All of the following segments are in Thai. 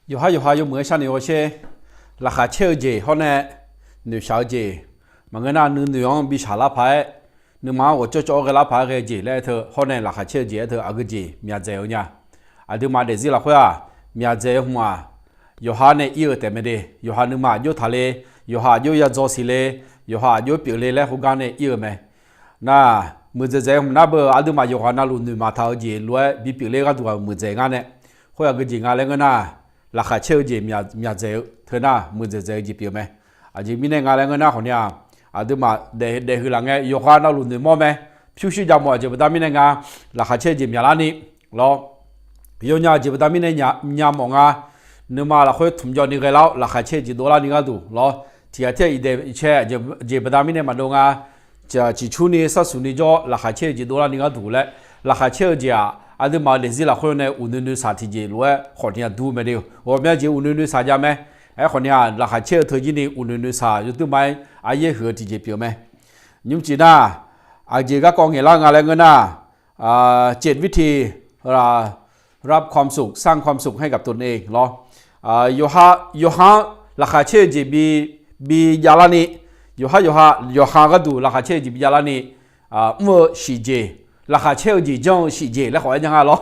有没像你我些，拉哈切节后呢，女小姐，嘛个那女用比查拉牌，你嘛我做个拉牌个节来头，后呢拉哈切节头啊个节，面子呀，啊对嘛的是啦会啊，面子嘛，有哈呢有得没的，有哈你嘛有他嘞，有哈有要做事嘞，有哈有表嘞嘞，好干呢有没？那มือใจผมน่าเบออาดูมาอยู่หันน่าลุ้นดูมาเท่าเจรวยบีปิเล่ก็ตัวมือใจงานเนี่ยเขาอยากจะงานเรื่องน่ะราคาเช่าเจมีใจเธอน่ะมือใจจีเปียวไหมอาจจะมีในงานเรื่องน่ะคนเนี่ยอาดูมาเดคือหลังไงอยู่หันน่าลุ้นดูมั่วไหมผิวชีจำมั่วจะไปทำมีในงานราคาเช่าเจมีอะไรนี่รอโยนยาจะไปทำมีในยามองอ่ะนึกมาละค่อยทุ่มยอดนี่ก็แล้วราคาเช่าเจ$นี่ก็ดูรอที่อาเทียอีเดเช่จะไปทำมีในมาดงอ่ะจะจิชุนี่สักสุนิจอราคาเชื่อจี$นี่ก็ถูกแล้วราคาเชื่อจีอาจจะมาเลสิละคนเนี่ยอุ่นนุ่นสาธิตจีรู้ว่าคนเนี่ยดูไม่ได้ว่าแม่จีอุ่นนุ่นสาจะไหมไอ้คนเนี่ยราคาเชื่อเธอจีนี่อุ่นนุ่นสาอยู่ตัวไม่อาเย่เหอจีจีเปียวไหมยุ่งจีน่าอาจีก็กองเห็นล่างอะไรเงี้ยน่ะ7วิธีรับความสุขสร้างความสุขให้กับตนเองหรอโยฮาราคาเชื่อจีบียาลานี有哈个度，拉哈切就比较那里么细节，拉哈切就讲细节，来好讲下咯。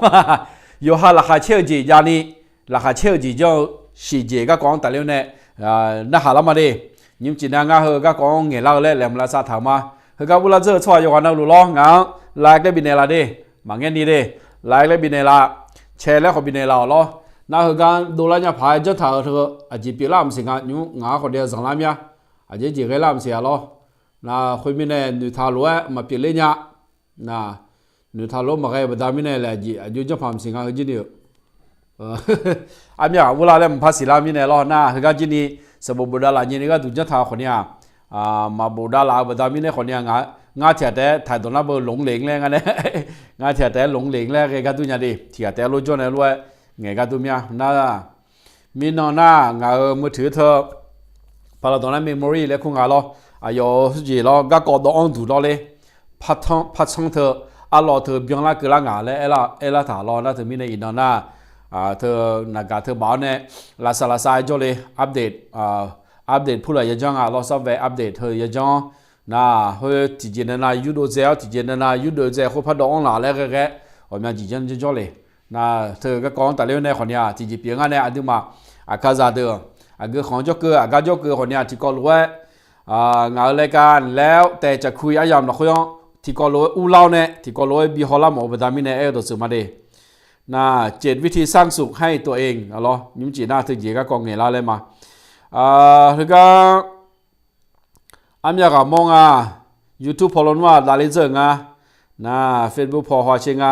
有哈拉哈切就家里，拉哈切就讲细节个讲得了呢。那好了嘛的，你们今天俺和个讲眼老嘞，来不来啥头嘛？和个乌拉这错有话那路咯，俺来个边来啦的，忙眼你的，来个边来啦，车来后边来啦咯。那和个多了人排这头这个，就别啦，不是俺，因为俺好点上那面。อาจจะจีเกล้ามเสียหรอนะคุยไม่แน่หนูทารัวมาเปลี่ยนเลยเนี่ยนะหนูทารัวมาแค่บัดามิเน่แหละจีอายุจะพามสิงห์จีนี่อันนี้เวลาเล่มภาษาลามิเน่หรอนะคือการจีนี่สมบูรณ์ละจีนี่ก็ดูจะทาคนเนี้ยมาบูดาลาบัดามิเน่คนเนี้ยงาเถียแต่ถ่ายตัวนั้นเบอร์หลงเหลงเลยกันเนี่ยงาเถียแต่หลงเหลงเลยก็ตัวนี้ดิเถียแต่รู้จนเลยรู้ไงก็ตัวเนี้ยนะมีน้องน่างามือถือเธอพอเราตอนนั้นเมมโมรีเลยคงอะไรอายุจีเราก็กอดอ่อนดูเราเลยพัดช่องเธอเราเธอเบียงละเกินละงานเลยเอล่ถาเรานะเธอมีในอินดอน่าเธอนักการเธอบ้านเนี่ยลาซาลาซายจ่อเลยอัปเดตผู้ใหญ่ยังจังเราซอฟต์แวร์อัปเดตเธอยังจังนะเฮ้ยที่เจนน่ายูโดเซลที่เจนน่ายูโดเซลเขาพัดอ่อนละเลยแกผมยังจีจันจ่อเลยนะเธอก็กองแต่เรื่องในคนเนี้ยที่จีเปียงอันเนี่ยอันที่มาอาคาซาเดออาก็ของเจ้าเกลืออาก็เจ้าเกลือคนเนี้ยที่ก็รู้ว่างานรายการแล้วแต่จะคุยอะไรอย่างนั้นคุยที่ก็รู้อู้เล่าเนี่ยที่ก็รู้บีฮอลล์หมอประดามินเนี่ยตัวสื่อมาดีน่า7วิธีสร้างสุขให้ตัวเองอ๋อยิ้มจีน่าถึงจีก็กองเงินแล้วเลยมาแล้วก็อันนี้ก็มองYouTube พอลงว่าดาริเจงน่า Facebook พอหัวเชง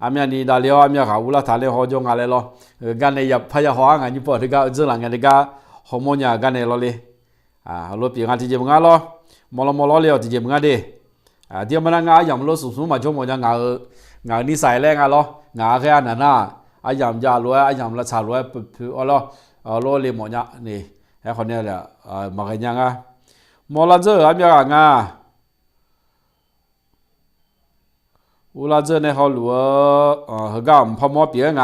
อันนี้ดาริโออันนี้ก็อุลาทาเลหัวจงอะไรล้อกันเนี่ยพยาหัวงานญี่ปุ่นที่ก็เจอหลังกันที่ก็ฮอร์โมนกันเนี่ยล้อเลยเราเปลี่ยนงานที่เจ็บงานล้อมอลเลยที่เจ็บงานดีเดี๋ยวมันงานอย่างเราสูงมาชมว่าจะงานนิสัยแรงล้องานแค่นั้นน่ะอย่างยาล้วนอย่างละชาล้วนล้อเลยหมดเนี่ยนี่ไอ้คนนี้แหละมากันยังมอลเจออันนี้งาน乌拉这呢好路和个唔怕摸别人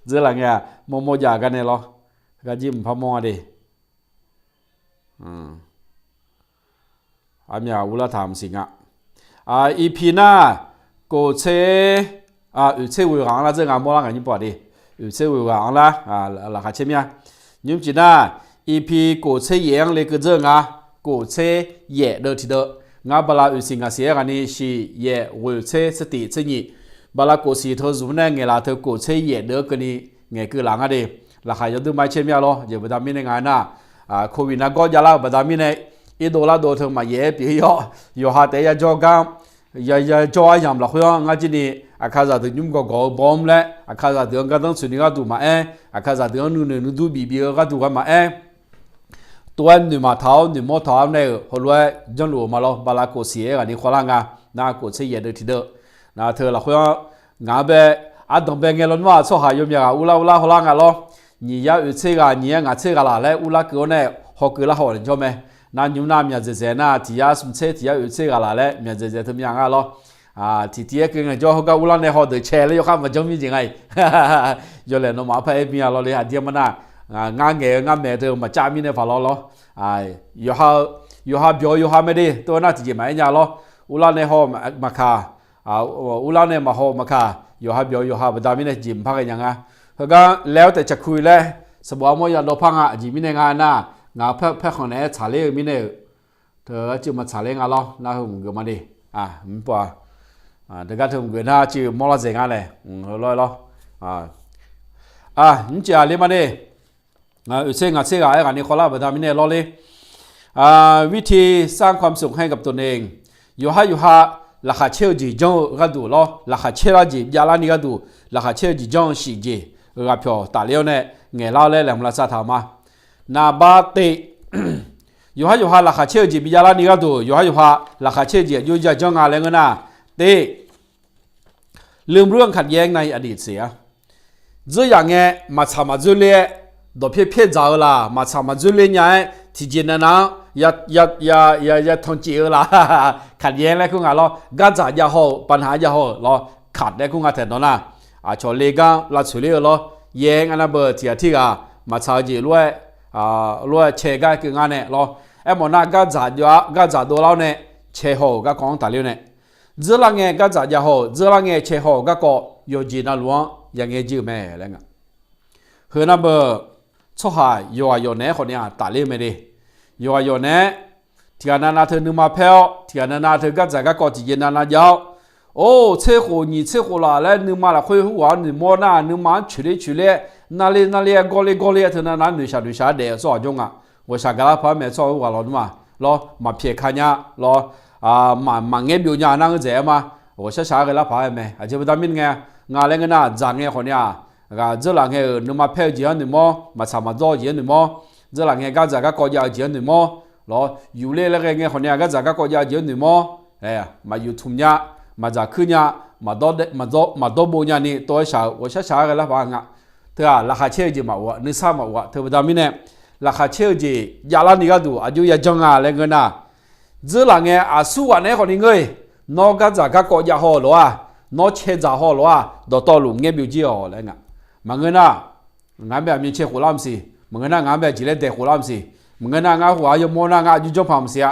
这两个摸家กันเนี่ยหรอก็จิ้มพมอดิอันนี้อุลาถามสิงอีพีหน้ากูเชอยู่เชวิรังละ这个摸啦กันญี่ปุ่นดิอยู่เชวิรังละราคาเช่มั้ยยุ่งจีน่าอีพีกูเชเยังเลยก็这个กูเชเย่เด้อทีเด้องาบลาอุสิงาเสียกันนี่สิเย่วิเชสติเชนี่บลากูสีเธอรู้เนี่ยเงลาเธอกูเชเย่เด้อกันนี่เงคือหลังอะไรราคาจะดูไม่เช่นเมียหรอเดี๋ยวบัดามินในงานน่ะโควิดน่ะก็จะเล่าบัดามินในอีโดลาโดเธอมาเย่ปีอยู่หาแต่ยาจอกันยาจอยยามละคุยงาจีนี่อาคาซาถึงยุ่งก็บอมเลยอาคาซาถึงก็ต้องสุนิก็ดูมาอาคาซาถึงนู่นดูบีก็ดูกันมาตัวหนึ่งมาเท้าหนึ่งมอเท้าเนี่ยหัวจังหลูมาแล้วบาลาโกเสียกันนี่คนละงาน่าโกเสียเดือดทีเดียวน่าเธอละคุยงาเบดงเบงเงลอนว่าสหายมยาอุลาหัวละงาล้อนี่ยาอุเชกานี่งาเชกาละเลยอุลาเกี่ยวเนี่ยหอกเกล้าหัวเลยใช่ไหมนั่นยุ่งน้ำมีเจเจน่าที่ยาสมเชที่ยาอุเชกาละเลยมีเจเจทำยังไงล้อ ทีเทียคือไงจ่อเขาก็อุลาเนี่ยเขาเดือดแชร์เลยเขามาจมมีจริงไงจ่อเลยน้องหมาไปเมียเราเลยหาเดียมันน่ะงานเงี้ยงานแม่เธอมาจ้ามีเนี่ยฝ่าเราอยู่หาเบียวอยู่หาไม่ดีตัวน่าจะจีบมาอย่างเราอุลาเนี่ยเขามาคาอุลาเนี่ยมาเขามาคาอยู่หาเบียวอยู่หาบัดามีเนี่ยจีบพักกันยังไงเขาก็แล้วแต่จะคุยเลยสมมติว่าอย่างเราพังจีบมีเนี่ยงานน่ะงานเพื่อของเนี่ยชาเล่มีเนี่ยเธอจะมาชาเล่งานเราน่าหุ่นกันมาดิมันปะเด็กก็ถึงเกิดน่าจะมอลเซงอะไรร้อยล้อนี่จะเรียกมาดิเสียงไอ้กันนี่คนละแบบนี้เนี่ยล้อเลยวิธีสร้างความสุขให้กับตัวเองอยู่ฮะราคาเชี่ยวจีจงก็ดูล้อราคาเชี่ยวจียาลานี่ก็ดูราคาเชี่ยวจีจงสีจีก็เพียวตาเลี้ยวเนี่ยเงี้ยเล่าเลยแหลมลาซาถามานาบาติอยู่ฮะราคาเชี่ยวจียาลานี่ก็ดูอยู่ฮะราคาเชี่ยวจีอยู่จะจงอะไรเงี้ยนะตีลืมเรื่องขัดแย้งในอดีตเสียจะอย่างเงี้ยมาทำมาจุเล่ดอกเพี้ยจ้าละมาทำมาจุเล่เนี่ยที่จีนนะอย่าทนจีละขัดแย้งแล้วคุณอะไรก็จะอย่าหัวปัญหาอย่าหัวเราขัดแล้วคุณอะไรแต่นั่นนะชอบเลี้ยงเราช่วยเลี้ยงเราแย้งอันนั้นเบอร์ที่มาทำจีรวยเชกันคืองานเนี่ยเรามันน่าก็จะดูเราเนี่ยเชหัวก็ของตาเลี้ยงเนี่ย这两年个咋家好，这两年切好个个有几那路ยังไงจื้อแม่แล้วไงเฮือนะเบอร์ชอบหายอยู่ไหนคนเนี้ยตาเลี้ยไม่ดีอยู่ไหนที่อันนั้นเธอนึกมาเพียวที่อันนั้นเธอก็จะก็จีนนั้นยาวโอ้เชื่อหัวนี่เชื่อหัวละแล้วนึกมาละคุยหัวนึกมอน่ะนึกมาชุเล่นั่นเลยกอเลยเธอนั้นนึกชาเดียวสอจง我想跟他朋友说我老嘛มาเพีย看呀มาเงียบอยู่อย่างนั้นก็เจ๋มา我是啥个拉跑没而且不但明个俺那个那咱个好呢这两个你嘛配钱你么嘛差嘛多钱你么这两个咱个国家钱你么有嘞那个好呢咱个国家钱你么哎呀嘛有同呀嘛咋去呀嘛多不呀你多少我是啥个拉跑啊对啊ราคาเชื่อจีมาว่านึกซ้ำมาว่าเธอประดามิเนี่ยราคาเชื่อจียาลานี่ก็ดูอายุยาจังอะไรเงี้ยนะ这两个สู้วันนี้คนนี้เงยนอกจากก็ยาหัวหรอนอกเชื่อจ่าหัวหรอต่อลุงเงี้ยบิวจีอ๋ออะไรเงี้ยมันเงินน่ะงานแบบมีเชื่อหัวล้ำสิมันเงินน่ะงานแบบจีเล่เด็กหัวล้ำสิมันเงินน่ะงานหัวยมน่ะงานยุ่งพามเสีย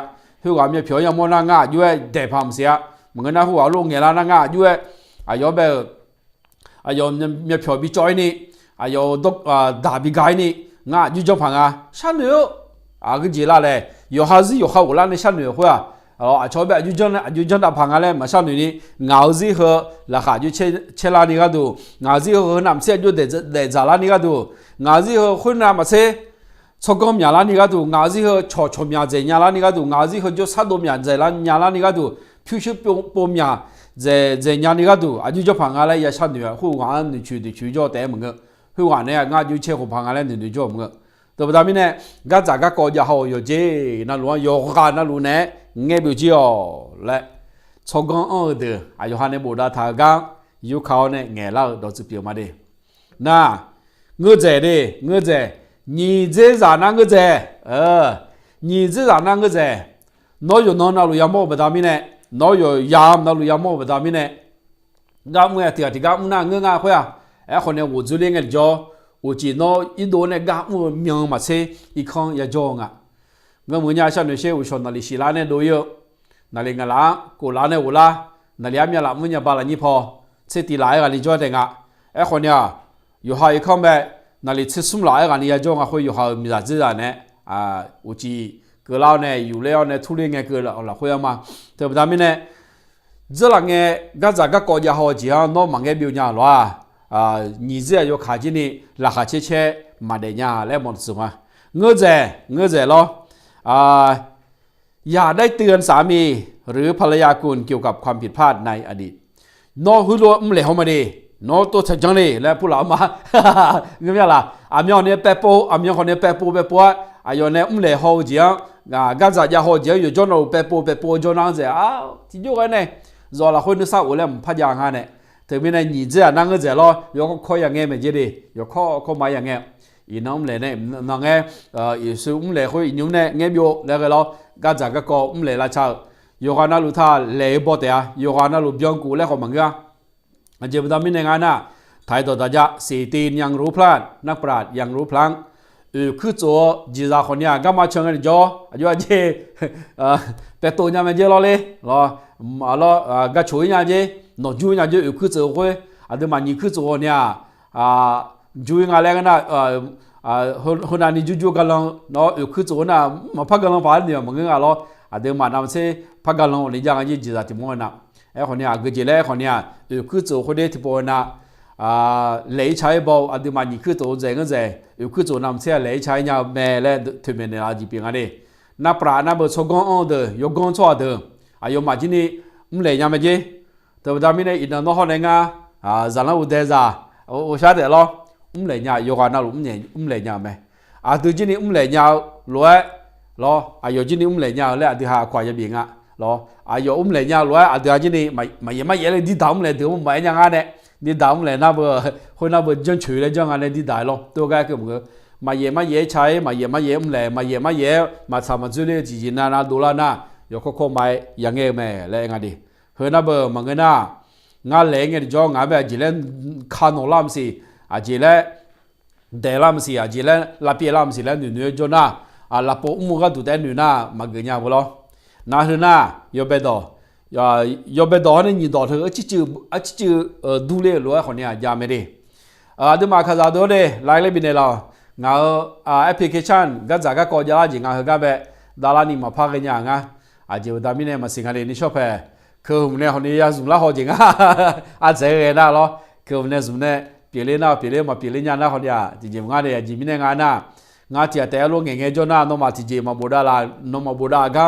หัวมีเพียวยมน่ะงานยุ่งเด็กพามเสียมันเงินน่ะหัวลุงเงี้ยละงานยุ่งอายุแบบอายุมีเพียวบิจอยนี่อายุดดาบิกายนี่งานยุ่งพามฉันเหนือก็จีละเลย有哈子有哈乌拉的小女会ชอบแบบอยู่จันทพังอะไรมา小女นี่เงาสิเหรอราคาอยู่เชลานี่ก็ดูเงาสิเหรอน้ำเสียอยู่เดจาลานี่ก็ดูเงาสิเหรอคนน้ำมาเสียชกกมีอะไรนี่ก็ดูเงาสิเหรอชอมยาเจยาลานี่ก็ดูเงาสิเหรอจะสัตว์ดมยาเจยาลานี่ก็ดูผิวชิปมยาเจยานี่ก็ดูอยู่จันทพังอะไรอย่า小女หัวงานนี่去咗แต่มึงหัวเนี่ยงานอยู่เชลพังอะไรนี่จ่อมึงตัวประดามิเนี่ยก็จากก็ยาหัวอยู่เจนั่นล้วนอยู่กันนั่นล้วนเนี่ยเงี้ยบิวจีอ๋อและชงกันเดืออายุฮันเนี่ยบูดาทากังอยู่เขาเนี่ยเงี้ยเล่าดอกจุเปียวมาดิน่ะเงือเจดิเงือเจนี่เจจานั่งเงือเจนี่เจจานั่งเงือเจน้อยอยู่น้องนั่นล้วนยามโมประดามิเนี่ยน้อยอยู่ยามนั่นล้วนยามโมประดามิเนี่ยก็เมื่อที่ก็มุ่งหน้าเงือกเขาคนเนี่ยวัวจุเลี้ยงเงี้ยจ่อ我记得一多那个我明嘛车一看也装啊，我们家小女些我说那里西拉呢都有，那里个啦，过拉呢我啦，那里阿面啦我们家把那你跑，车地来个你做的啊，哎好呢，有好一看呗，那里车送来个你也装啊，会有好米啥子呢？我记个老呢有了呢，土里个个了会嘛，对不对呢？这两个咱个国家好几样，那忙个表伢了。你这有卡进的ราคาเช่มาเดียร์และหมดสุมาเงื้อล้ออย่าได้เตือนสามีหรือภรรยาคุณเกี่ยวกับความผิดพลาดในอดีตน้องหุ่นรัวเหลวมาดีน้องตัวจังเลยและผู้หลังมาเงี้ยล่ะอามยอนเนี่ยเปโปอามยอนคนเนี่ยเปโปอายอนเนี่ยเหลวเจียงกันจะยาหัวเจียงอยู่จนเราเปโปจนนั่งเสียที่อยู่กันเนี่ยรอละคนนึกเศร้าแล้วพัดยางฮะเนี่ยถึงมีในหนีเจ้านั่งก็เจ้าล้อยกข้ออย่างเงี้ยไม่เจดียกข้อมาอย่างเงี้ยอีน้องเลยเนี่ยน้องเงี้ยอีสูงเลยคุยอีนุ่งเนี่ยเงี้ยอยู่แล้วก็ล้อก็จากก็เงี้ยละเช้า有话那路他来不的啊，有话那路边股来好忙个，อันเจ็บตามินในงานน่ะไทยต่อตาจะสีตีนยังรู้พลันนักปราชญ์ยังรู้พลังคือโจจีราคนเนี่ยก็มาเชิงกันจ่ออายุอาเจแต่ตัวเนี่ยมันเจรอเลยรอมาล้อก็ช่วยเนี่ยเจหนอจุยเนี่ยเจคือโจคุยอันเดียวมันนี่คือโจเนี่ยจุยงานแรกน่ะคนนั้นนี่จู่ๆกันลองเนาะคือโจน่ะมาพักกันลองผ่านเนี่ยมันก็งานล้ออันเดียวมันนำเสพักกันลองนี่ยังไงจีราที่มั่วน่ะไอ้คนเนี่ยก็เจริญคนเนี่ยคือโจคนเดียวที่ปนน่ะlấy trái bao anh đi mà những cái tổ cái gì cái tổ nằm xe lấy trái nhau mẹ lên thì mình là gì biển anh đi na pra na bờ sông con được yêu con cho được yêu mà chỉ ní lấy nhau mà gì từ đó mình này ít nó họ này nga giờ nó udah ra sao để lo lấy nhau yêu quan nào lấy nhau mẹ từ chỉ ní lấy nhau rồi lo yêu chỉ ní lấy nhau lại từ hà quay về biển à lo yêu lấy nhau rồi từ chỉ ní mày lấy đi đóng lấy từ mày nhà anh đấy đi đóng lại na bờ hồi na bờ dân chửi lại dân anh đi đại lo tôi cái cái mà ye trái mà ye lại mà ye mà sao mà chơi chỉ na đô la na yo có mai yang nghe mẹ lại ngay đi hồi na bờ mà người na ngã lẽ nghe cho ngã về chỉ lên khăn làm gì chỉ lên để làm gì chỉ lên làm việc làm gì lên nửa cho na là bộ mua cái tụi tên nửa na mà người nhà vô lo na hơn na yo bé đó yo bé đó nên nhìn đó thôi chỉ chữ du lịch luôn họ này giá mấy đi đứa mà khai ra đó đấy lại lên bên này là ngào application cái giá cái có giá gì ngào cái bé đào la ni mà phá cái nhà ngà chỉ ở bên này mà sinh cái này shop hèคือผมเนี่ยคนนี้dùng là họ chỉ ngà sẽ cái nào loคือผมเนี่ยdùngเนี่ยเปลี่ยนมาเปลี่ยนเนี่ยนะเขาเนี่ยจริงๆงาเนี่ยจริงๆเนี่ยงาน่ะงาที่แต่ลูกเงี้ยจนน่ะน้องมาที่จริงมาบูดาละน้องมาบูดาก็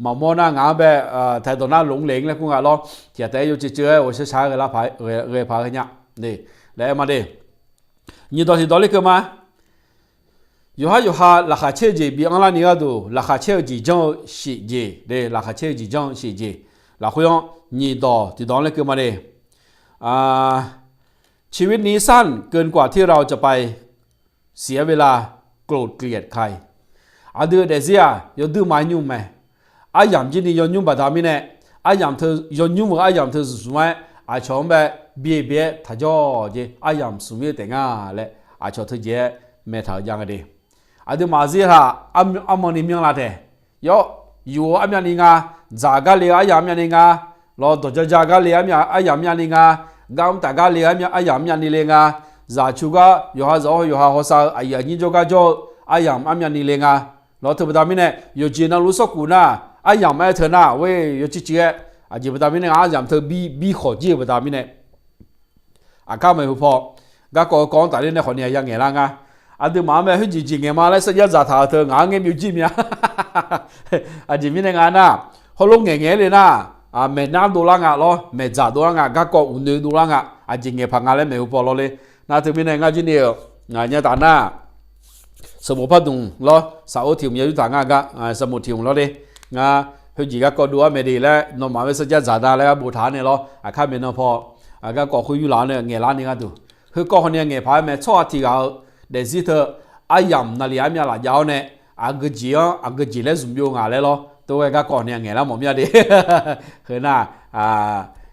mà mua na ngã về thay đổi na lủng lĩnh là cũng ngã lo chỉ tại yêu chỉ chơi ở sẽ cái lá phải người phải cái nhá đi để mà đi như đó thì đó là cơ mà yêu ha là khá chơi gì bị anh là nhiều đồ là khá chơi gì trong sĩ gì để là khá chơi gì trong sĩ gì là khuyên như đó thì đó là cơ mà đi ชีวิตนี้สั้นเกินกว่าที่เราจะไปเสียเวลาโกรธเกลียดใครเดือดเสียอย่าดื้อไม้ยุ่งไหมยามจีนี่ย้อนยุ่งแบบทำไม่แน่ยามเธอย้อนยุ่งว่ายามเธอสุดไหมชอบแบบเบี้ยถ้าจ่อเจ้ยามสุมีแต่งงานเลยชอบเธอเจ้ไม่ถ้าอย่างเดียวเดี๋ยวมาสิฮะมันนี่มีอะไรเถอะอยู่มันนี่งาจากัเลยยามมันนี่งาเราตัวจะจากัเลยยามมันนี่งากำตากาเลยยามมันนี่เลยงาจากชูกะอยู่หาหัวซานี่จูกะจ่อยามมันนี่เลยงาเราเธอแบบทำไม่แน่อยู่จีน่ารู้สักกูน่ะยามแม่เธอน่ะเว้ยอยู่จีจีแบบทำไม่แน่ยามเธอบีขอจีแบบทำไม่แน่ข้าไม่พอก็ก่อนแต่เรื่องนี้คนนี้ยังไงล่ะงาเดี๋ยวมาแม่ให้จีไงมาแล้วสัญญาจะถ่ายเธองานเงี้ยมีจีมีจีไม่แน่งานน่ะเขาลงเงี้ยเลยน่ะแม่น้ำดูแลงาล้อแม่จ่าดูแลงาก็อุ่นดูแลงาจีเงี้ยพังงานแล้วไม่พอเลยน่าเธอไม่แน่งานจีเนี่ยงานเนี่ยตาหน้าสมุทรพัดดุงล้อสาวถิ่มยังอยู่ต่างงานก็สมุทรถิ่มล้อเลยงาเฮ้ยจีก็ดูว่าไม่ดีแล้วน้องมาไม่สัญญาจะได้แล้วบูฐานเนี่ยล้อข้าไม่นพอก็คุยอยู่ร้านเนี่ยเงี้ยร้านนี้ก็ดูเฮ้ยก็คนเนี่ยเงี้ยพายแม่ชอบที่เขาเดี๋ยวสิเธอยามนั่นเลยมีอะไรยาวเนี่ยก็จีเลยสุ่มโยงอะไรล้อตัวก็ก่อนเนี่ยเงี้ยแล้วหมอมีอะไรเฮ้ยน่ะ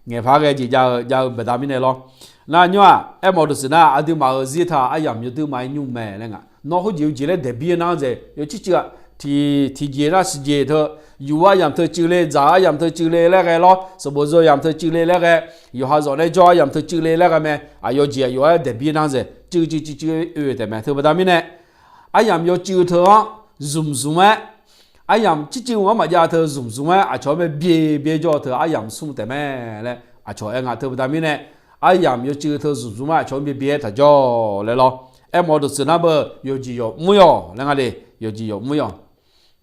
เงี้ยพายก็จีจะแบบทำไม่ได้ล้อน่าเนี่ยมอดูสินะเดี๋ยวมาสิเธอยามอยู่ตัวไม่ยุ่งแม่เลยไงน้องเขาอยู่จีเลยเดี๋ยวเบี้ยนั่งเจอยู่ที่ที่จีน่าสิเจเธออยู่ว่ายามเธอจืดเลยจ่ายามเธอจืดเลยแล้วไงล้อสมมติยามเธอจืดเลยแล้วไงอยู่หาจอในจอยามเธอจืดเลยแล้วไงแม่อยู่จีอยู่ว่าเดี๋ยวเบี้ยนั่งเจจืดแต่แม่เธอแบบทำไม่ได้ยามอยู่จืดเธอซุ่มยามจืดว่ามาจ่าเธอซุ่มชอบแบบเบี้ยจ่อเธอยามซุ่มแต่แม่เลยชอบเธอแบบทำไม่ได้ยามอยู่จืดเธอซุ่มชอบเบี้ยถ้าจ่อเลยล้อมอดูสินะเบอร์อยู่จีอยู่มุยแล้วไงดิอยู่จีอยู่มุย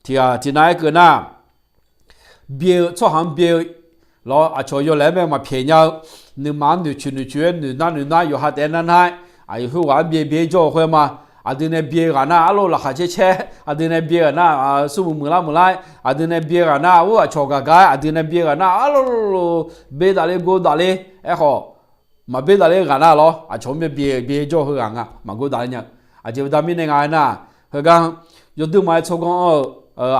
ที่ไหนก็น่าเบี้ยชอบหางเบี้ยแล้วชอบอยู่แล้วแม่มาเพียงเอาหนึ่งมันหนึ่งชุนหนึ่งนั่นอยู่หาแต่นั้นให้หัวเบี้ยจ่อหัวมาเดี๋ยวนี้เบี้ยกันนะอารมณ์ราคาเช่เดี๋ยวนี้เบี้ยกันนะสมมุติมือละเดี๋ยวนี้เบี้ยกันนะว่าชอบกันเดี๋ยวนี้เบี้ยกันนะอารมณ์เบี้ยดาเลยกูดาเลยเขามาเบี้ยดาเลยกันนะล้อชอบเบี้ยจ่อหัวกันมากูดาเลยเนี่ยจะไปทำยังไงนะเฮ้ยกันยอดดูมาชอบกัน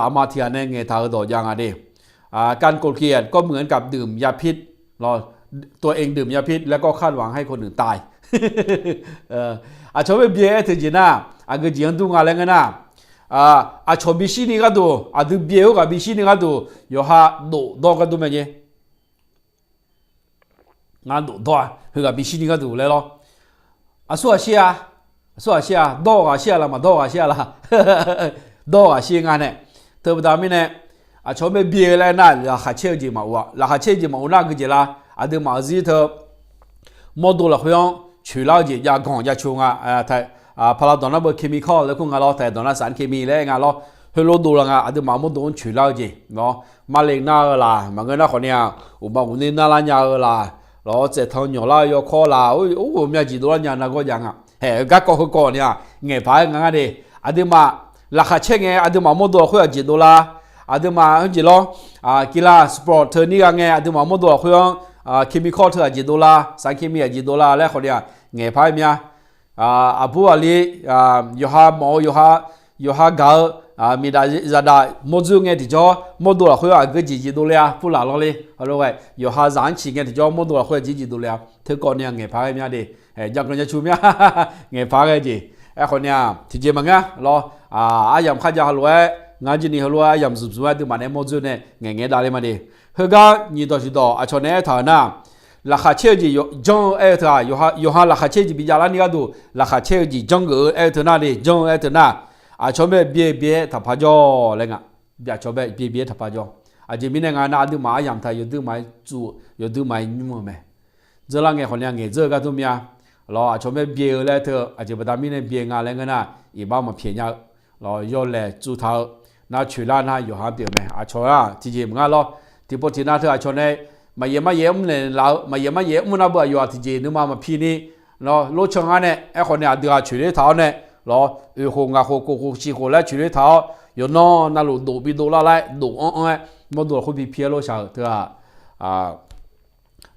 อามาที่อันนี้เงี้ยท่าก็ตัวยังไงดิ การโกรธเกลียดก็เหมือนกับดื่มยาพิษรอตัวเองดื่มยาพิษแล้วก็คาดหวังให้คนอื่นตายชอบเบียร์ถึงจีน่าก็จีนดูงานแล้วนะชอบบิชินี่ก็ดูดูเบียร์กับบิชินี่ก็ดูอยู่ฮะดูก็ดูไหมเนี่ยงานดูกับบิชินี่ก็ดูเลย咯说些多个些了嘛多个些了多个些งานเนี่ยเธอประดามิเนี่ยชอบเบียร์เลยนะราคาเชื่อจีมาว่าราคาเชื่อจีมาว่าก็จีละดูมาจีเธอมอดูละพยองชุลาจียากงยาชูงไทยพอเราตอนนั้นเป็นเคมีคอลแล้วคุณงานเราแต่ตอนนั้นสารเคมีเลยงานเราเฮโลดูละดูมามอดูชุลาจีเนาะมาเล็กน่าละมันก็น่าคนเนี่ยอุบาอุนิน่าละเนี่ยละแล้วเจ้าทองหยอละยอคอละโอ้โหมีจีดูละเนี่ยนักก็ยังก็ก็เนี่ยเงี้ยพายงั้นดิดูมาราคาเชื่อไงดูมามอดูคุยจีดูละดูมาจีล้อกีฬาสปอร์ตเทอร์นี่ไงดูมามอดูคุยเคมีคอลเธอจีดูละสารเคมีจีดูละแล้วคนเนี่ยเงี้ยพายมีผู้ali yoha gal mi da zada mozu nge ti jo modu la khwa ge ji do le pu la lo le lo wai yoha zan chi nge ti jo modu la khwa ji do le the ko ne nge pha ge mya de ja ko nya chu mya nge pha ge ji ko ne ti je ma nga lo ayam kha ja lo nga ji ni lo ayam zu zu de ma ne mozu ne nge da le ma de he ga ni do ji do a cho ne tha naราคาเชื่อจีจงเธออยู่ฮะราคาเชื่อจีบิจารานี่ก็ดูราคาเชื่อจีจงเธอหน้าดิจงเธอหน้าชอบเบียทับพจออะไรเงี้ยอยากชอบเบียทับพจอจีมีในงานน่าดูมาอย่างไทยอยู่ดูมาจูอยู่ดูมายุ่งไหมเจอละเงี้ยคนเนี้ยเงี้ยเจอกันทุกเมียรอชอบเบียเลยเธอจีประดามีในเบียงานอะไรเงี้ยนะอีบ้ามาเพียงยารอย่อแหล่จูเท้าน่าช่วยล้านน่าอยู่หาเดียวไหมชอบที่จีมึงอ่ะรอที่พอที่น่าเธอชอบในมาเยี่ยมเลยเรามาเยี่ยมมันน่าเบื่ออยู่ที่จีนึกมาพี่นี่เนาะรถช่างอันเนี่ยไอ้คนเนี่ยเดือดช่วยเท้าเนี่ยเนาะหงโคชีโคแล้วช่วยเท้าอยู่นอนนั่นหลุดดูปีดูละไรดูมาดูคนพี่เพียรถชาวเถอะ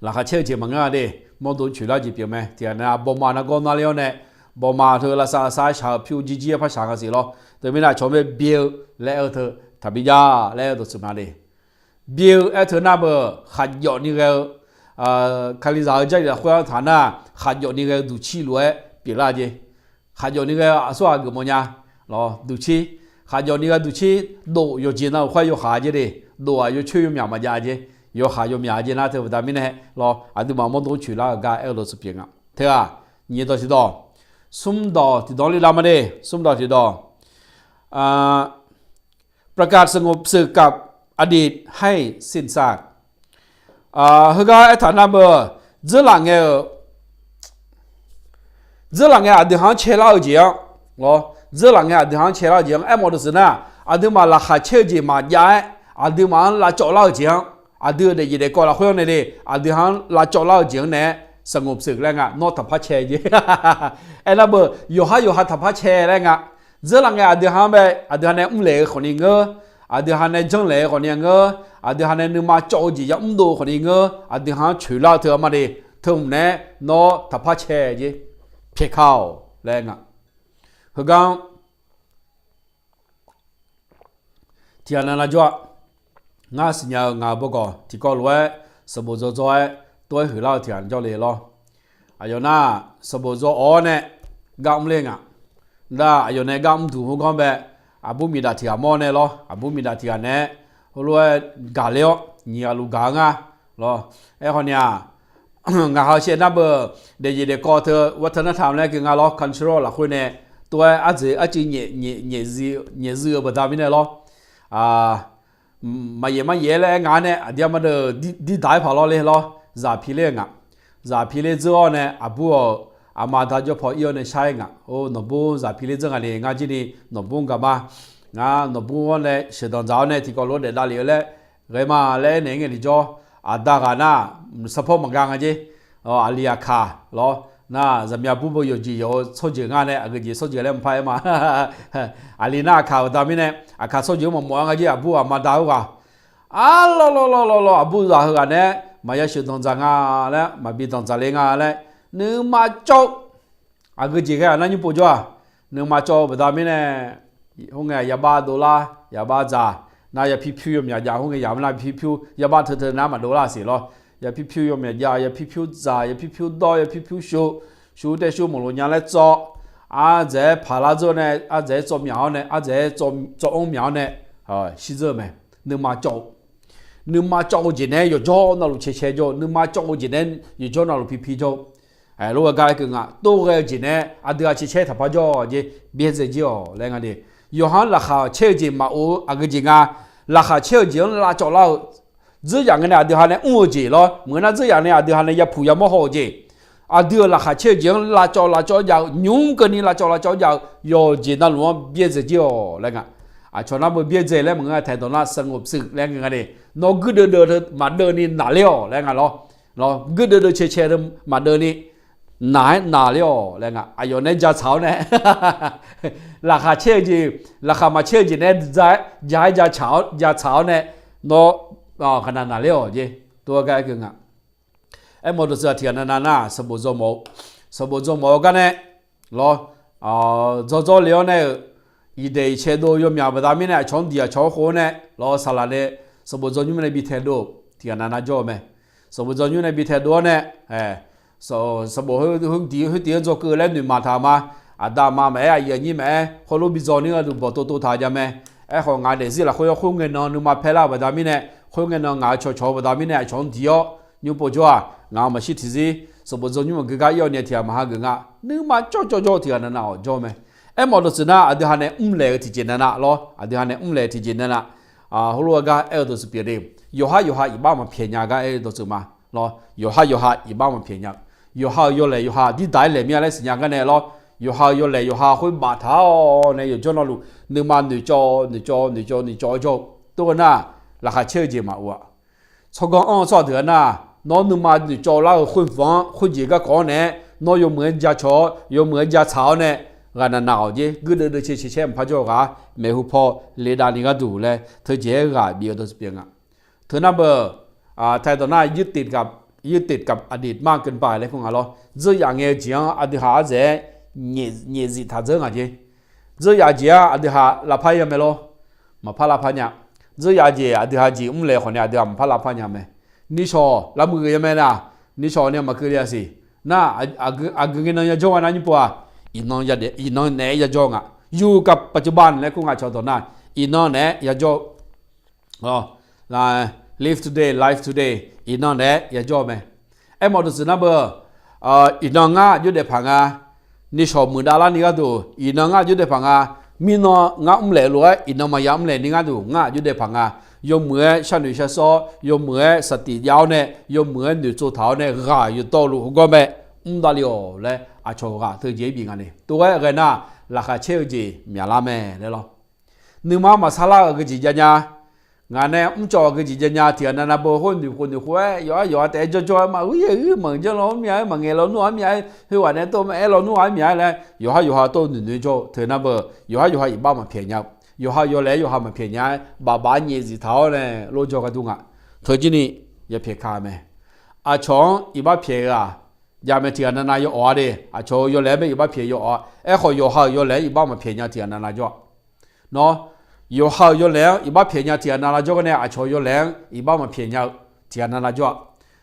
ราคาเชื่อจีมันง่ายดิมาดูช่วยแล้วจีเปียไหมที่อันนั้นบ่มานักก็นั่นเลยเนี่ยบ่มาเธอละสายชาวผิวจีภาษากันสิเนาะแต่ไม่ได้ชอบเบียร์แล้วเธอทำบิจาแล้วตัวสุดมาดิเบียร์เธอหน้าเบอร์ขัดหยอดนี่ก็คาลิซาใจจะคุยฐานะขัดหยอดนี่ก็ดูชีรวยเปลี่ยนละจีขัดหยอดนี่ก็ส่วนก็มันยาหรอดูชีขัดหยอดนี่ก็ดูชีดูอยู่จีน่าคุยอยู่หาจีดิดูอยู่ช่วยอยู่หยามาจาจีอยู่หาอยู่หยาจีน่าเธอแต่ไม่เนี่ยหรอดูมามันต้องช่วยละก็เราสุดเพียงอ่ะเธอนี่ตัวที่ต่อสุ่มต่อที่ต่อนี่เรามาดิสุ่มต่อที่ต่อประกาศสงบศึกกับอดีตให้สิ้นซากเฮก็ไอ้ฐานะเบอร์这两个อดีตเชื่อเราจริงอ๋อ这两个อดีตเชื่อเราจริงไอ้หมดสินะอดีตมาราคาเชื่อจริงมาย้ายอดีตมาลาจ่อเราจริงอดีตเดี๋ยวก่อนเราคุยกันเลยอดีตลาจ่อเราจริงเนี่ยสงบศึกแล้วไงนอทับพัชเชยไอ้ระเบอร์อยู่หาทับพัชเชยแล้วไง这两个อดีตเนี่ยเหลวคนนี้เงอดูฮันในจังเลยคนนี้เงอดูฮันในนึกมาโจจียัมโดคนนี้เงอดูฮันช่วยเราเธอมาดิเธอเนี่ยนอทับพัชเชยเพียเข้าแรงอ่ะคือกันที่อันนั้นละจ้ะงาสิญญางาบุกที่ก็รวยสมุทรจอยตัวหือเราที่อันเจ้าเลยล้ออายุน่าสมุทรจอยเนี่ยกำเลี้ยงอ่ะได้อายุในกำถูกกันแบบอาบุมีดาที่อามอเนี่ยล้ออาบุมีดาที่อันเนี่ยรวยกาเลี้ยวนี่อาลูกางอ่ะล้อไอ้คนเนี่ยงาเขาเชื่อนับเบอร์เดี๋ยวเด็กก็เธอวัฒนธรรมแล้วคืองาล้อคอนโทรลละคนเนี่ยตัวอาจีเนี่ยซื้อแบบดามิเนี่ยล้อมาเย่เลยงานเนี่ยเดี๋ยวมาดีได้พอเราเลยล้อจ่าพิเล่งอ่ะจ่าพิเล่เจ้าเนี่ยอาบุอามาดาจะพอเอียวเนี่ยใช่งะโอ้หนุ่มบุญจ่าพิเล่เจ้าเนี่ยงานที่นี่หนุ่มบุญกับมางานหนุ่มบุญเนี่ยเสด็จเจ้าเนี่ยที่ก็รถเด็ดดาลีเลยเรื่องมาเลยเนี่ยเงี้ยที่จ่ออาดากันนะสปอร์ตมังกังจีอาลีอาคาล้อน่าจะมีผู้บริโภคอยู่ส่วนงานเนี่ยก็จะส่วนเลยมันไปมาอาลีน่าข่าวตามนี้เนี่ยอาคาส่วนมันมองกันจีอาบุมาดาวกันล้ออาบุจะเหรอเนี่ยมาอยากชื่อตรงจังแล้วมาบีตรงจังเลยงานแล้วนึกมาโจ๊กก็จีกันนั่นอยู่ปุ๊บจ้ะนึกมาโจ๊กแบบนี้เนี่ยห้องไงยาบ้าดอลลาร์ยาบ้าจ่า那也皮皮有面家红个呀，那皮皮也把头头那么多那些咯，也皮皮有面家，也皮皮炸，也皮皮刀，也皮皮修的修木路伢来做，在爬那做呢，在做苗呢，在做红苗呢，洗热没，你妈教进呢，又教那路切教，你妈教进呢，又教那路皮教。如果讲个啊，多个进呢，都要切他怕教的，别再教来个的。有行那下切进嘛，个进啊，那下切进那教了，这样个呢，就哈呢误解了，我那这样呢，就哈呢也普也没好解。都那下切进那教要用个你那教要要进那路别再教来个。从那不别再来，我睇到那生活式来个的，那个的嘛的你哪了来个咯，那个的切的嘛的你。哪了来个？有那家炒呢？那下切的，那下嘛切的呢？家炒呢？那可能哪了的？多个个啊！摩托车天那是不做毛个呢？咯做了呢？一切都有苗不大米呢？从地啊炒好呢？咯啥啦呢？是不做你们那比太多？天那做没？是不做你们那比太多呢？什么去做个来你骂他嘛？大妈没爷你没，好路比做你个都不多他家没？好俺的是啦，好红个呢，你妈拍啦不大米呢？红个呢，俺炒不大米呢，从地哦，你不做啊？俺们是提示，什么做你们个要年天嘛哈个啊？你妈做天那哦做没？毛都是那，就喊你来提前那咯，就喊你来提前那好路个都是别的，有哈一把嘛便宜个都是嘛咯，有哈一把嘛便宜。有好有来有好，你带来面来是样个呢咯？有好有来有好，会把它哦，呢有叫那路，你嘛你做，多那下切节嘛我，错讲错的那，你嘛你做那混房混几个讲呢？那有门家炒，有门家炒呢？俺那闹的，个的切唔怕做个，没好跑，来打你个度嘞，他这个别都是别个，他那不睇到那ยึดกับอดีตมากเกินไปเลยพวกเราเรื่องอย่างเงี้ยจีอดีตหาเจเนี่ยสิท่าเจอไงเรื่องอย่างเจียอดีตหาลาพายยังไม่รู้มาพาลาพายเนี่ยเรื่องอย่างเจียอดีตหาจีเลยคนเนี่ยอดีตมาพาลาพายยังไม่นี่ชอลามือยังไม่นะนี่ชอเนี่ยมาคือเรื่องสิน่าอากุกินยังจ้องนะนี่ปัวอีน้องเนี่ยยังจ้องอยู่กับปัจจุบันแล้วกูงาชอตัวนั้นอีน้องเนี่ยยังจ้องlive today life todayอีน้องเนี่ยอย่าจ่อไหมมอดูสินะเบอร์อีน้องอยู่ในผังนี่ชอบมือดารานี่ก็ดูอีน้องอยู่ในผังมีน้องเหล่รวยอีน้องมาย้ำเหล่นี่ก็ดูอยู่ในผังยมเหมือชาหนุ่ยชาซอยมเหมือสติยาวเนี่ยยมเหมือหนุ่ยจูเท้าเนี่ยอยู่โตลูกก็ไม่ดาลิโอเลยชอบเธอเจ็บยังไงตัวไอ้น่ะราคาเชี่ยวจีมีอะไรไหมเลยหรอนึกมาซาลาก็จีจันยางานเนี่ยจอก็จีจันยาเถียนนะบ่คนอยู่หัวย่อแต่จ่อมาเหมือนจะร้อนมีอะไรเหมือนเราหนัวมีอะไรคือว่าเนี่ยตัวแม่เราหนัวมีอะไรย่อตัวหนุ่ยจ่อเธอนะบ่ย่ออีบ้ามาเพียงย่อแล้วมาเพียงบ้าเนี่ยสิเท้าเนี่ยโลจ่อกันดูเธอจีนี่อย่าเพียงข้าไหมช่องอีบ้าเพียงยาไม่เถียนนะย่อเด้ช่องย่อแล้วไม่อีบ้าเพียงย่อขอย่อแล้วอีบ้ามาเพียงเถียนนะจ่อเนาะ有好有凉，一把便宜天拿来做个呢，瞧有凉，一把嘛便宜天拿来做，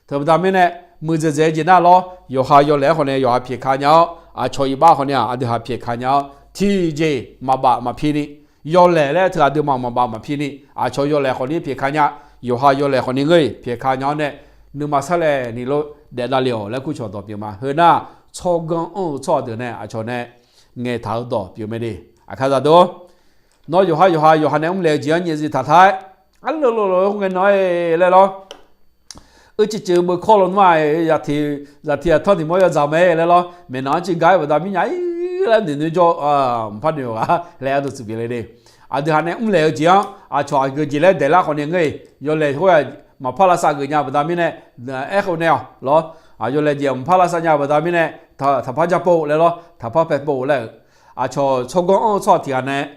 特别他们呢，每次在那咯，有好有凉可能有便看鸟，瞧一把可能就便看鸟，体积嘛便宜，有来呢，他就嘛便宜，瞧有来可能便看鸟，有好有来可能个便看鸟呢，你嘛啥嘞？你咯得那了，来顾瞧到别嘛，和那超刚超的呢，瞧呢，眼头多别没的，看到多。nói dù hai này ông lệ chuyện gì gì thật thái anh lo ông nghe nói lại lo chỉ mới khó luôn mà giờ thì thôi thì mới giờ mấy lại lo mình nói chỉ gái và mình nhảy làm gì nữa cho phát điều lại được sự việc này đi thứ hai này ông lệ chuyện cho cái gì lại để là con người rồi lại thôi mà phát là sao người nhà và mình này không nào lo rồi lại gì phát là sao nhà và mình này thà phát ra bộ lại lo thà phát bẹp bộ lại cho con cho thì này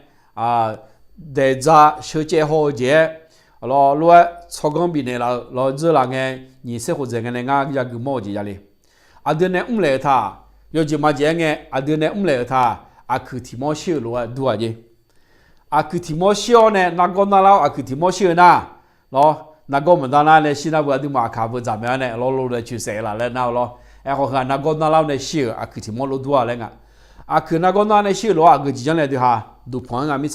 để ra sửa chế hồ chế lo cho con bị này là lo giờ là nghe nhìn sẽ hồ chế nghe nga giờ cứ mua gì vậy đứa này lệ tha giờ chỉ mà chế nghe đứa này lệ tha cứ thì mua sửa lo đùa gì 阿克提莫小呢，那个那老阿克提莫小呢，咯，那个们当然呢，现在不都马卡不怎么样呢，老的去谁了嘞那咯，哎，好看那个那老呢小阿克提莫老多嘞个，阿克那个那呢小咯，阿克之前来的哈，都朋友米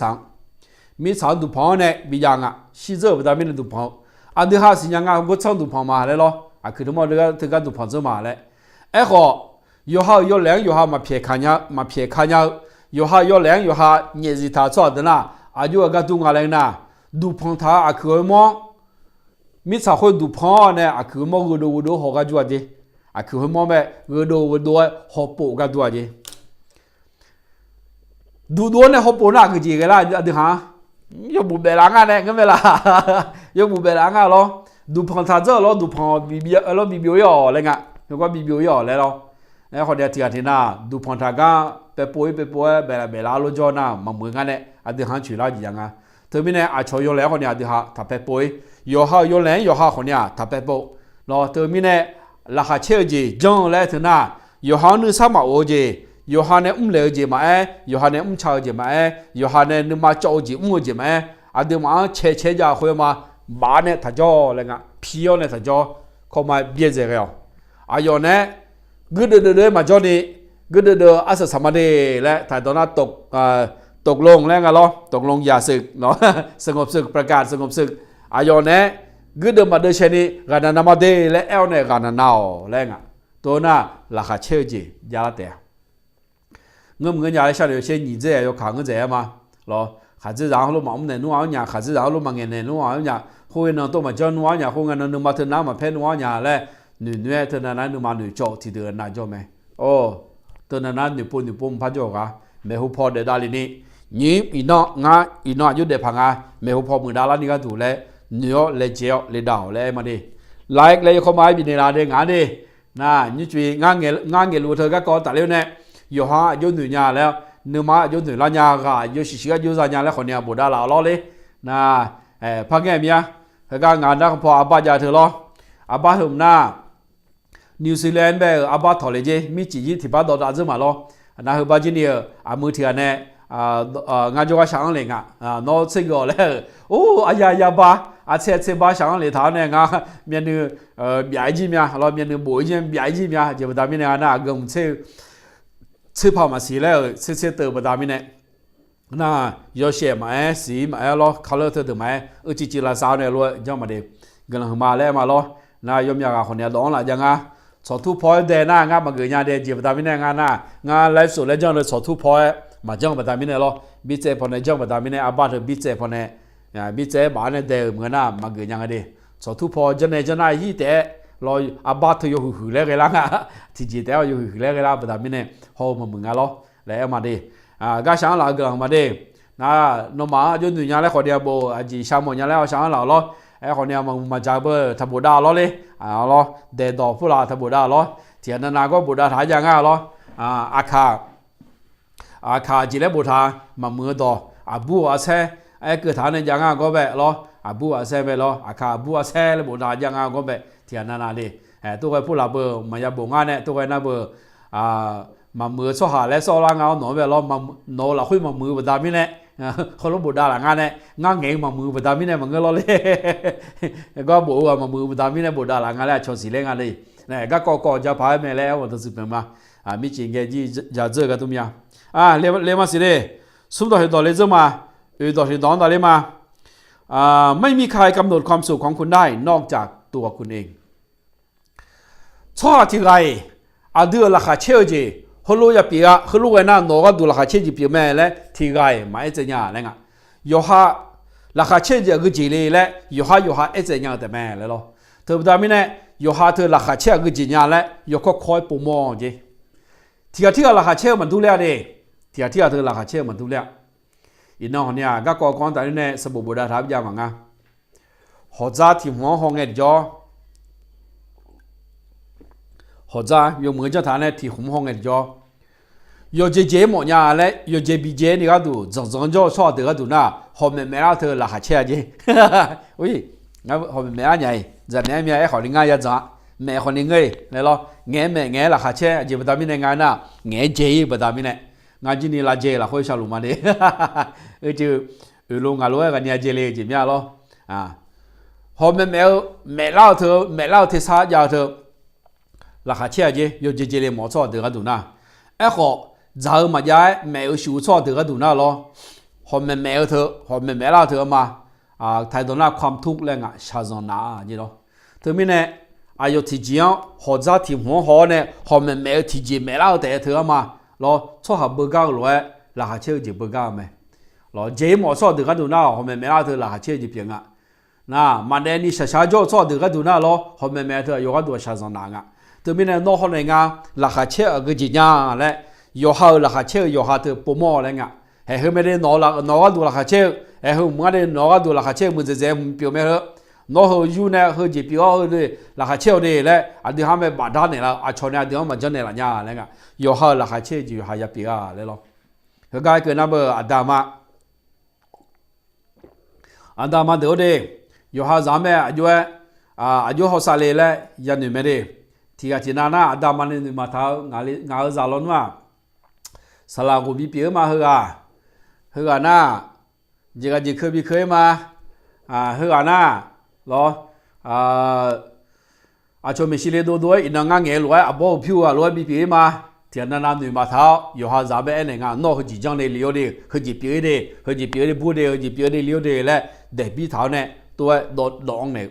长都朋友呢，比样啊，西走不达米的都朋友，阿的哈是样啊，我长都朋友嘛嘞咯，阿克提莫这个都朋友嘛嘞，哎好。有好有凉有好嘛撇看呀嘛撇看呀有好有凉有好日子他做的啦啊有个东阿来呐都碰他啊可么米才会都碰呢啊可么我都好个做的啊可么呗我都好补个做的多呢好补那个几个啦的哈有不白狼啊呢个没啦有不白狼啊咯都碰他这咯都碰比要来个有个比要来咯ไอ้คนเดียที่น่ะดูพอนทากาไปป่วยเบลาโลจอน่ะมาเหมือนกันเนี่ยอดีหันชื่อละจียังอ่ะเธอไม่เนี่ยอาชอยแล้วคนเนี่ยอดีหันถ้าไปป่วยย่อหาย่อแรงย่อหาคนเนี่ยถ้าไปป่วยเนาะเธอไม่เนี่ยราคาเชื่อจีจังแล้วเธอน่ะย่อหานึกสามารถโอจีย่อหาเนี่ยเลวจีมาย่อหาเนี่ยชาจีมาย่อหาเนี่ยนึกมาจ่อจีจีมาอดีมาเช่จะคุยมาบ้านเนี่ยถ้าจ่ออะไรเงี้ยพี่เนี่ยถ้าจ่อเขามาเบี้ยเจ้าอาย่อเนี่ยกูเดินมาจอนี่กูเดินอาศัยสมาธิและถ่ายตอนนั้นตกลงแล้วกันล้อตกลงอย่าศึกเนาะสงบศึกประกาศสงบศึกอายอนเนี่ยกูเดินมาเดินเช่นนี้การนำมาเดและเอลเนี่ยการนาวแล้วไงตัวน่ะราคาเชื่อจียาละแต่เงินยาเลยชาเดียวเช่นยี่เจ้า有ขาเงินเจ้ามาล้อขาจีร้างรู้มาอุ้มเนี่ยนู้นเนี่ยขาจีร้างรู้มาเงินเนี่ยนู้นเนี่ยคุยนั่งตัวมาเจ้านู้นเนี่ยคุยกันนั่งมาเถอะน้ำมาเพ่นนู้นเนี่ยแล้วหนุ่ยเธอนั้นนุ่มมาหนุ่ยโจที่เดินน่าจ่อไหมโอ้เธอนั้นหนุ่ยปุ่นพัดจ่อกะเมื่อพอเดินได้เลยนี่ยี่อีน้องอีน้องยุดเดือดพังเมื่อพอมือดารานี่ก็ถูกแล้วเนื้อเลยเจียวเลยดาวเลยมาดิไลค์เลยเข้ามาบินในร้านเด้งานดิน่านี่จุยงานเงี้ยรู้เธอก็ก่อนแต่เร็วเนี่ยอยู่ห้ายุดหนุ่ยยาแล้วเนื้อมายุดหนุ่ยล้านยากะยุดชิก็ยุดล้านยาแล้วคนเนี้ยบุดาลาล้อเลยน่าพังแง่เมียเขาก็งานได้พออาบ้าจ่าเธอล้ออาบ้าหุ่มหน้านิวซีแลนด์แบบอาบาทอเลเจมีจีจีที่บ้านดอดาซึมาล้อนะฮะบ้านจีเนี่ยมือเทียนเนี่ยงานจงว่าช่างเลยนอสิ่งก่อเลยโอ้อายาบ้าเซบ้าช่างเลยท่าเนี่ยงาเมียนึบีไอจีเมียเราเมียนึบ่อยจีบีไอจีเมียจะมาดามิเนี่ยนะกงซื้อผ้ามาสีแล้วซื้อเติมมาดามิเนี่ยน่ายอเช่มาสีมาล้อเขาเลือกเธอถึงไหมจีละสาวเนี่ยล้วนย่อมาเด็กกันหลังมาแล้วมาล้อนายยากคนเนี่ยร้องละยังสอทุพอยเดน่างามาเกิดยาเดจีบตามิเนงาน่างาไลฟ์สุดแล้วจังเลยสอทุพอยมาจังบตามิเนล้อบิเจพอเนี่ยจังบตามิเนอาบาเธอบิเจพอเนี่ยบิเจบ้านเนี่ยเดิมเหมือนน่ะมาเกิดยังไงดิสอทุพอยจังเนี่ยจังน่ะยี่แต่รออาบาเธออยู่หือแล้วกันละที่จีแต่อยู่หือแล้วกันละบตามิเนฮอมาเหมือนกันล้อแล้วมาดิก็ช่างหลังกลางมาดินะน้องมาจนถึงยังแล้วคนเดียวโบจีช่างหมดยังแล้วช่างหลังล้อไอ้คนเนี้ยมาจากเบอร์ทับบูดาล้อเลยล้อเดดดอกผู้ลาทับบูดาล้อเทียนนาก็บูดาถ่ายยังไงล้ออาคาจีเล็บบูทามามือดอบูอาเซ่ไอ้เกิดฐานในยังไงก็แบบล้อบูอาเซ่ไปล้ออาคาบูอาเซ่เลยบูดายังไงก็แบบเทียนนาเลยตัวไอ้ผู้ลาเบอร์มายาบงานเนี่ยตัวไอ้น่าเบอร์มามือโซหาและโซลางเอาหนอแบบล้อมาโนละคุยมามือบูดามิเนี่ยเขาลบบูดาหลังงานเนี่ยงานเงี้ยมามือบูดามิเนี่ยมันก็ล้อเลยก็บอกว่ามามือบูดามิเนี่ยบูดาหลังงานแล้วชนสีเล่งานเลยเนี่ยก็ก่อจะพายแม่แล้ววันที่สิบเป็นมามีจริงแกจีจะเจอกันตุ้มยาเรียกมาสิเลยสุดท้ายต่อเลยจะมาต่อที่ตอนต่อเลยมาไม่มีใครกำหนดความสุขของคุณได้นอกจากตัวคุณเองชอบที่ไรเดือราคาเชื่อจีเขารู้จะเปียเขารู้ไว้นะโนก็ดูราคาเชื่อจีเปียแม่และที่ไรไม่จะเนี่ยอะไรเงี้ยย่อฮะราคาเชื่อจีก็จีเลยและย่อฮะจะเนี่ยแต่แม่เลยหรอเธอพูดไม่เนี่ยย่อฮะเธอราคาเชื่อก็จีเนี่ยและย่อก็คอยปุ่มมองจีที่ราคาเชื่อมันทุเรศดิที่เธอราคาเชื่อมันทุเรศอีน้องเนี่ยก็ก่อนแต่เนี่ยสบู่บูดาทับยามังอ่ะหัวใจที่หัวห้องเอ็ดจ่อหัวใจยกมือจะทานเนี่ยที่หัวห้องเอ็ดจ่อยกเจหมดเนี่ยเลยยกเจบีเจนี่ก็ดูจังจ่อชอบเด็กก็ดูนะหอมแม่เธอราคาเชื่อจีอุ้ยงั้นหอมแม่ใหญ่จะแม่เมียไอ้ขอลิงง่ายจ้ะแม่คนนี้เงยเลยหรอแง่แม่แง่ราคาเชื่อจีบตามินในงานน่ะแง่เจบตามินเนี่ย ngà chỉ là dễ là khôi sao luôn mà đi chứ luôn ngà lúa cái nhà dễ liền chỉ nhá lo hôm mẹ lao thì sao giờ thì là khá chia gì yêu dễ liền mua cho được cái đồ na họ giờ mà giá mẹ ở số cho được cái đồ na lo hôm mẹ lao thì mà thay đồ naความทุกข์เลยngà sao giờ na gì đó thứ mình này ai thì chỉ họ ra thì họ này họ mẹ thì chỉ mẹ lao để thứ mà lo cho họ bơ cao rồi là họ chơi gì bơ cao mày lo dễ mà cho được cái đồ nào họ mẹ lao thì là họ chơi gì biển à mà đây ni sao cho được cái đồ nào lo họ mẹ thì có cái đồ sao giờ nào từ mình này nó họ này là họ chơi ở cái gì nhá đấy họ là họ chơi họ thì bố mò đấy hay hơn mấy nó là nó cái đồ là họ chơi hay hơn mấy nó cái đồ là họ chơi mình dễ biểu mẹ nó hơi du này hơi chỉ biểu hơi là họ chơi đi đấy anh đi ham mấy bản thân này là cho này đi ham mà cho này là nhà đấy họ là họ chơi gì họ nhập biểu đấy lo cái cái nào bơ Adama được đi họ giảm mẹ họ xài lên giờ này mấy đi thì cái chuyện nào Adama này mà tháo ngài giả lớn mà sao cũng bị biểu mà hơi na gì khơi bị khơi mà hơi na lo cho mình xin đồ đuôi nó ngang nghe lối bao phiêu lối bị biểu mà thì anh nam người mà tháo họ giảm mẹ này nó hơi chỉ trong này liều đi hơi chỉ biểu đi bù đi hơi chỉ biểu đi liều đi lại để bị tháo này tôi đón này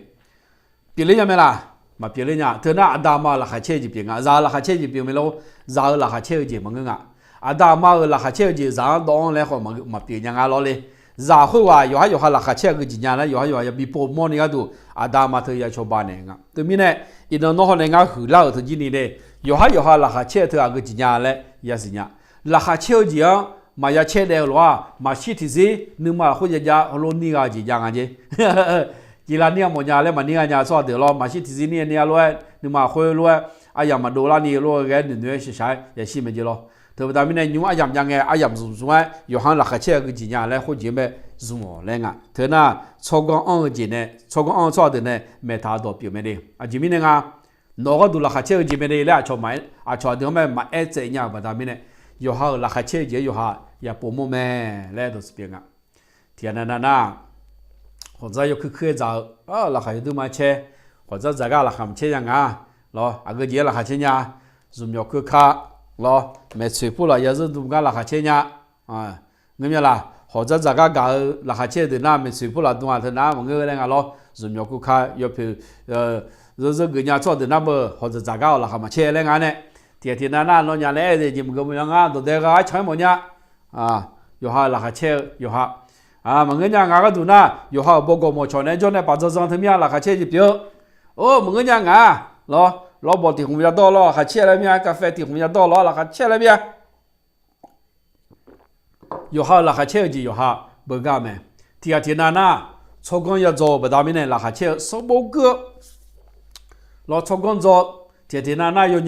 biểu lên nhà là mà biểu lên nhà thế nào Adama là khai chơi gì biểu ra là khai chơi gì biểu mình lo ra là khai chơi gì mà ngưng Adama là khai chơi gì ra đón lại họ mà biểu nhà lo đi ra hồi qua họ là khai chơi cái gì nhà này họ bị bộ môn này đó Adama thì ya cho bạn này từ mình này nó họ này hử lao từ gì này họ là khai chơi thì cái gì nhà này ya gì nhà là khai chơi gì mà ya chơi đều lo mà xí thì gì nhưng mà họ ya luôn đi cái gì nhà gì chỉ là nia một nhà lên mà nia nhà so được lo mà xí thì gì nia luôn nhưng mà khơi luôn ai mà đô la nia luôn cái nữa sẽ sai ya xí mình gì lo từ bây giờ mình này nhưng ai làm nghe ai dùng dùng ấy họ là khai chơi cái gì nhà này họ chỉ mới dùng lên thế na cho con ăn cái gì này cho con ăn cho được này mấy thằng đó biểu mấy đi chỉ mình này nó có đủ là khai chơi cái gì mấy đi là cho máy cho được mà ai chơi nhà bây giờ mình này họ là khai chơi gì họ ya bố mẹ lại đó biết thì na họ ra yêu khơi giờ là khai được mà chơi họ ra zaga là làm chơi yang lo cái gì là khai chơi nhà dùng nhiều khơi lo mẹ chơi phụ là giờ dùng cái là khai chơi nhà nghe chưa là họ ra zaga cái là khai chơi từ na mẹ chơi phụ là đúng là na mọi người này lo dùng nhiều khơi yêu phiền giờ người nhà cho từ na bờ họ ra zaga là làm chơi này này thì na nó nhà này thì chỉ một cái đồ để cái chơi một nhà họ là khai chơi họ mà người nhà cái đồ na họ bao gồm một chỗ này cho nên bắt đầu rằng thêm là khai chơi gì biểu mọi người nhà lo bỏ thì không biết đâu lo khai chơi là咩cà phê thì không biết đâu lo là khai chơi là咩họ là khai chơi gì họ bữa cái mẹ thì na cho con ya做不到面呢là khai chơi số bao cái lo cho con做thì na yo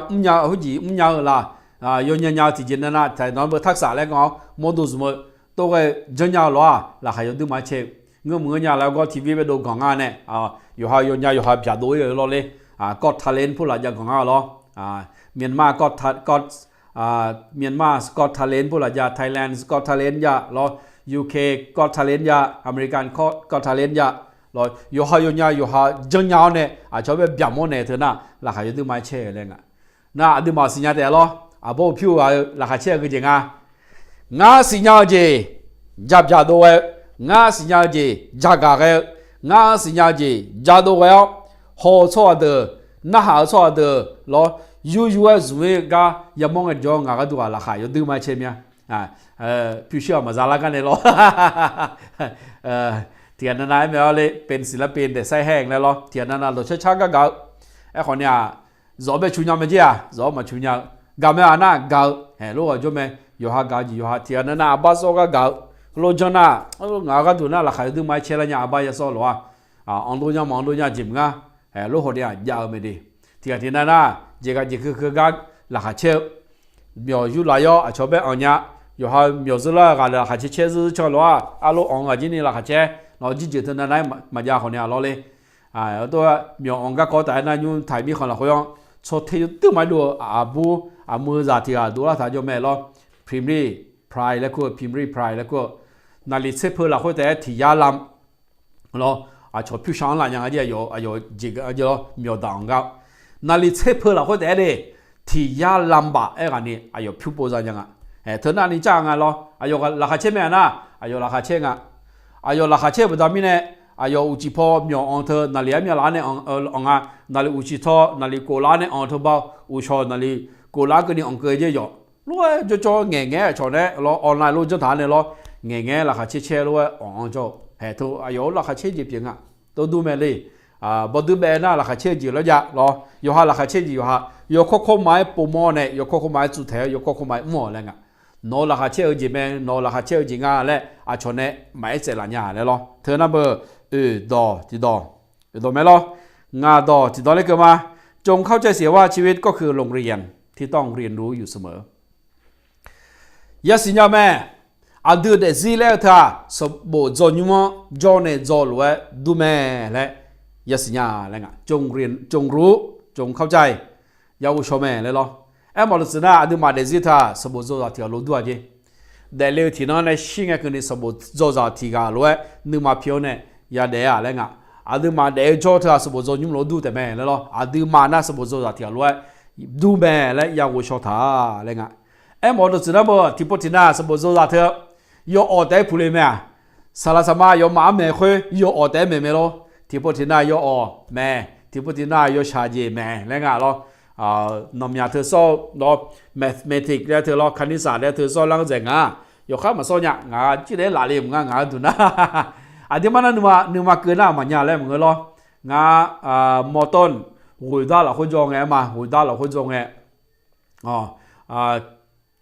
nhà hữu gì nhà là yo nhà thì chỉ na thì nó bữa thắc xã lại có món đồ gì mà tôi cái dân nhà là hay yo được mà chơi người nhà là có TV về đồ quảng này yo nhà yo bị đuổi rồi lo lên got talent phụ là giờ quảng lo Myanmar got talent phụ là giờ Thailand got talent giờ lo UK got talent giờ American got talent giờ rồi yo nhà dân nhà này cho bé biểu môn này thế nào là hay yo được mà chơi lên na được mà sinh nhật đấy lo bao phiếu là hay chơi cái gì ngã sinh nhật gì giáp giáp đồ ngã sinh nhật gì giáp cái ngã sinh nhật gì giáp đồ cái họ cho được na họ cho được lo usual rồi cái yếm mong cái chỗ ngã cái đồ là hay yo được mà chơi mía phiếu số mà giá là cái này lo thì anh nói mấy cáiเป็นศิลปินแต่ใส่แห้งแล้ว咯ที่นั่นน่ะรถชักก็ไอ้คนเนี่ยrõ về chủ nhà mà chứ rõ mà chủ nhà gạo mấy anh gạo lúc ở chỗ mấy yo ha gạo gì yo ha thì anh na ba số cái gạo lúc cho na ngã cái tụi na là khai được mấy chế là nhà ba số lo ông đôi nhà chìm nga lúc họ đi giàu mấy đi thì anh na chỉ cái gạo là khai chế biểu du lại yo cho bé ở nhà yo ha biểu du là là khai chế cho lo lúc ông ở trên này là khai chế nó chỉ thân này mà nhà họ nhà lo lên tôi biểu ông các có tại na nhung thái bị họ là khối cho thấy từ mấy đồ bù mua giả thì đồ là thà cho mẹ lo primary pride แล้วก็ primary pride แล้วก็นาฬิเซเพอร์ละคนแต่ที่ยาลำเนาะชอบผู้ชายละยังไงเดียวจิกเดียวมีดังกับนาฬิเซเพอร์ละคนแต่เลยที่ยาลำบะกันนี่ผู้โบราณยังไงเธอหน้านี่จ้างอ่ะเนาะราคาเช่ไหมนะราคาเช่งอ่ะราคาเช่บุตรมีเนี่ยอุจิพ่อมีอันเธอนาฬิมีร้านเนี่ยนาฬิอุจิท่อนาฬิโกลาเนี่ยอันเธอบ่าวอุชอนาฬิโกลาก็นี่อันเกยเยอะรู้ว่าจะแง่ชอเนี่ยเราออนไลน์รู้จะทานเนี่ยเราแง่ราคาเช่รู้ว่าอันจะเธอราคาเช่จีเพียงอ่ะตัวดูแม่เลยบดูแม่น่าราคาเช่จีแล้วจะรอหาราคาเช่จีข้อไม้ปูมอเนี่ยข้อไม้จุดแถวข้อไม้หม้ออะไรเงี้ยนอราคาเช่จีแม่นอราคาเช่จีงาและชนเนี่ยไม่เสร็จละเนี่ยเลยเธอนั่นเบอร์ดอที่ดอไหมล่ะงาดอที่ดอเลยเกิดมาจงเข้าใจเสียว่าชีวิตก็คือโรงเรียนที่ต้องเรียนรู้อยู่เสมอยาสิญญาแม่ดูเดซิเลท่าสบโบจอนุมจอเนจอลเวดูแม่และยาสิญญาอะไรเงี้ยจงเรียนจงรู้จงเข้าใจยาวชแม่เลยล่ะมอลสนาดูมาเดซิท่าสบโจจาที่เราดูอะไรแต่เลี้ยวที่นั่นในชิงกันนี่สบโจจาที่กาลเวนึกมาเพียวเนี่ยยาเดียอะไรเงี้ยดูมาเดี๋ยวจอท่าสบโจยุมเราดูแต่แม่เลยล่ะดูมาหน้าสบโจจาที่เราดูแม่และยาวชท่าอะไรเงี้ยมอลสนาบ่ที่พูดที่หน้าสบโจจาเธอยอแต่ผู้เลยแม่สารสมายอมาแม่คุยยอแต่แม่咯ที่พูดที่หน้ายอแม่ที่พูดที่หน้ายอชาเจแม่แล้วไง咯นมยาเธอสอน咯 mathematics แล้วเธอ咯คณิตศาสตร์แล้วเธอสอนหลังจากงายอข้ามาสอนเนี่ยงาจีได้หลายเรื่องงาดูนะเดี๋ยวมันนึกมาเกินหน้ามันยาแล้วมึง咯งามอต้นหุยด้าเราคนจงไงมาหุยด้าเราคนจงไง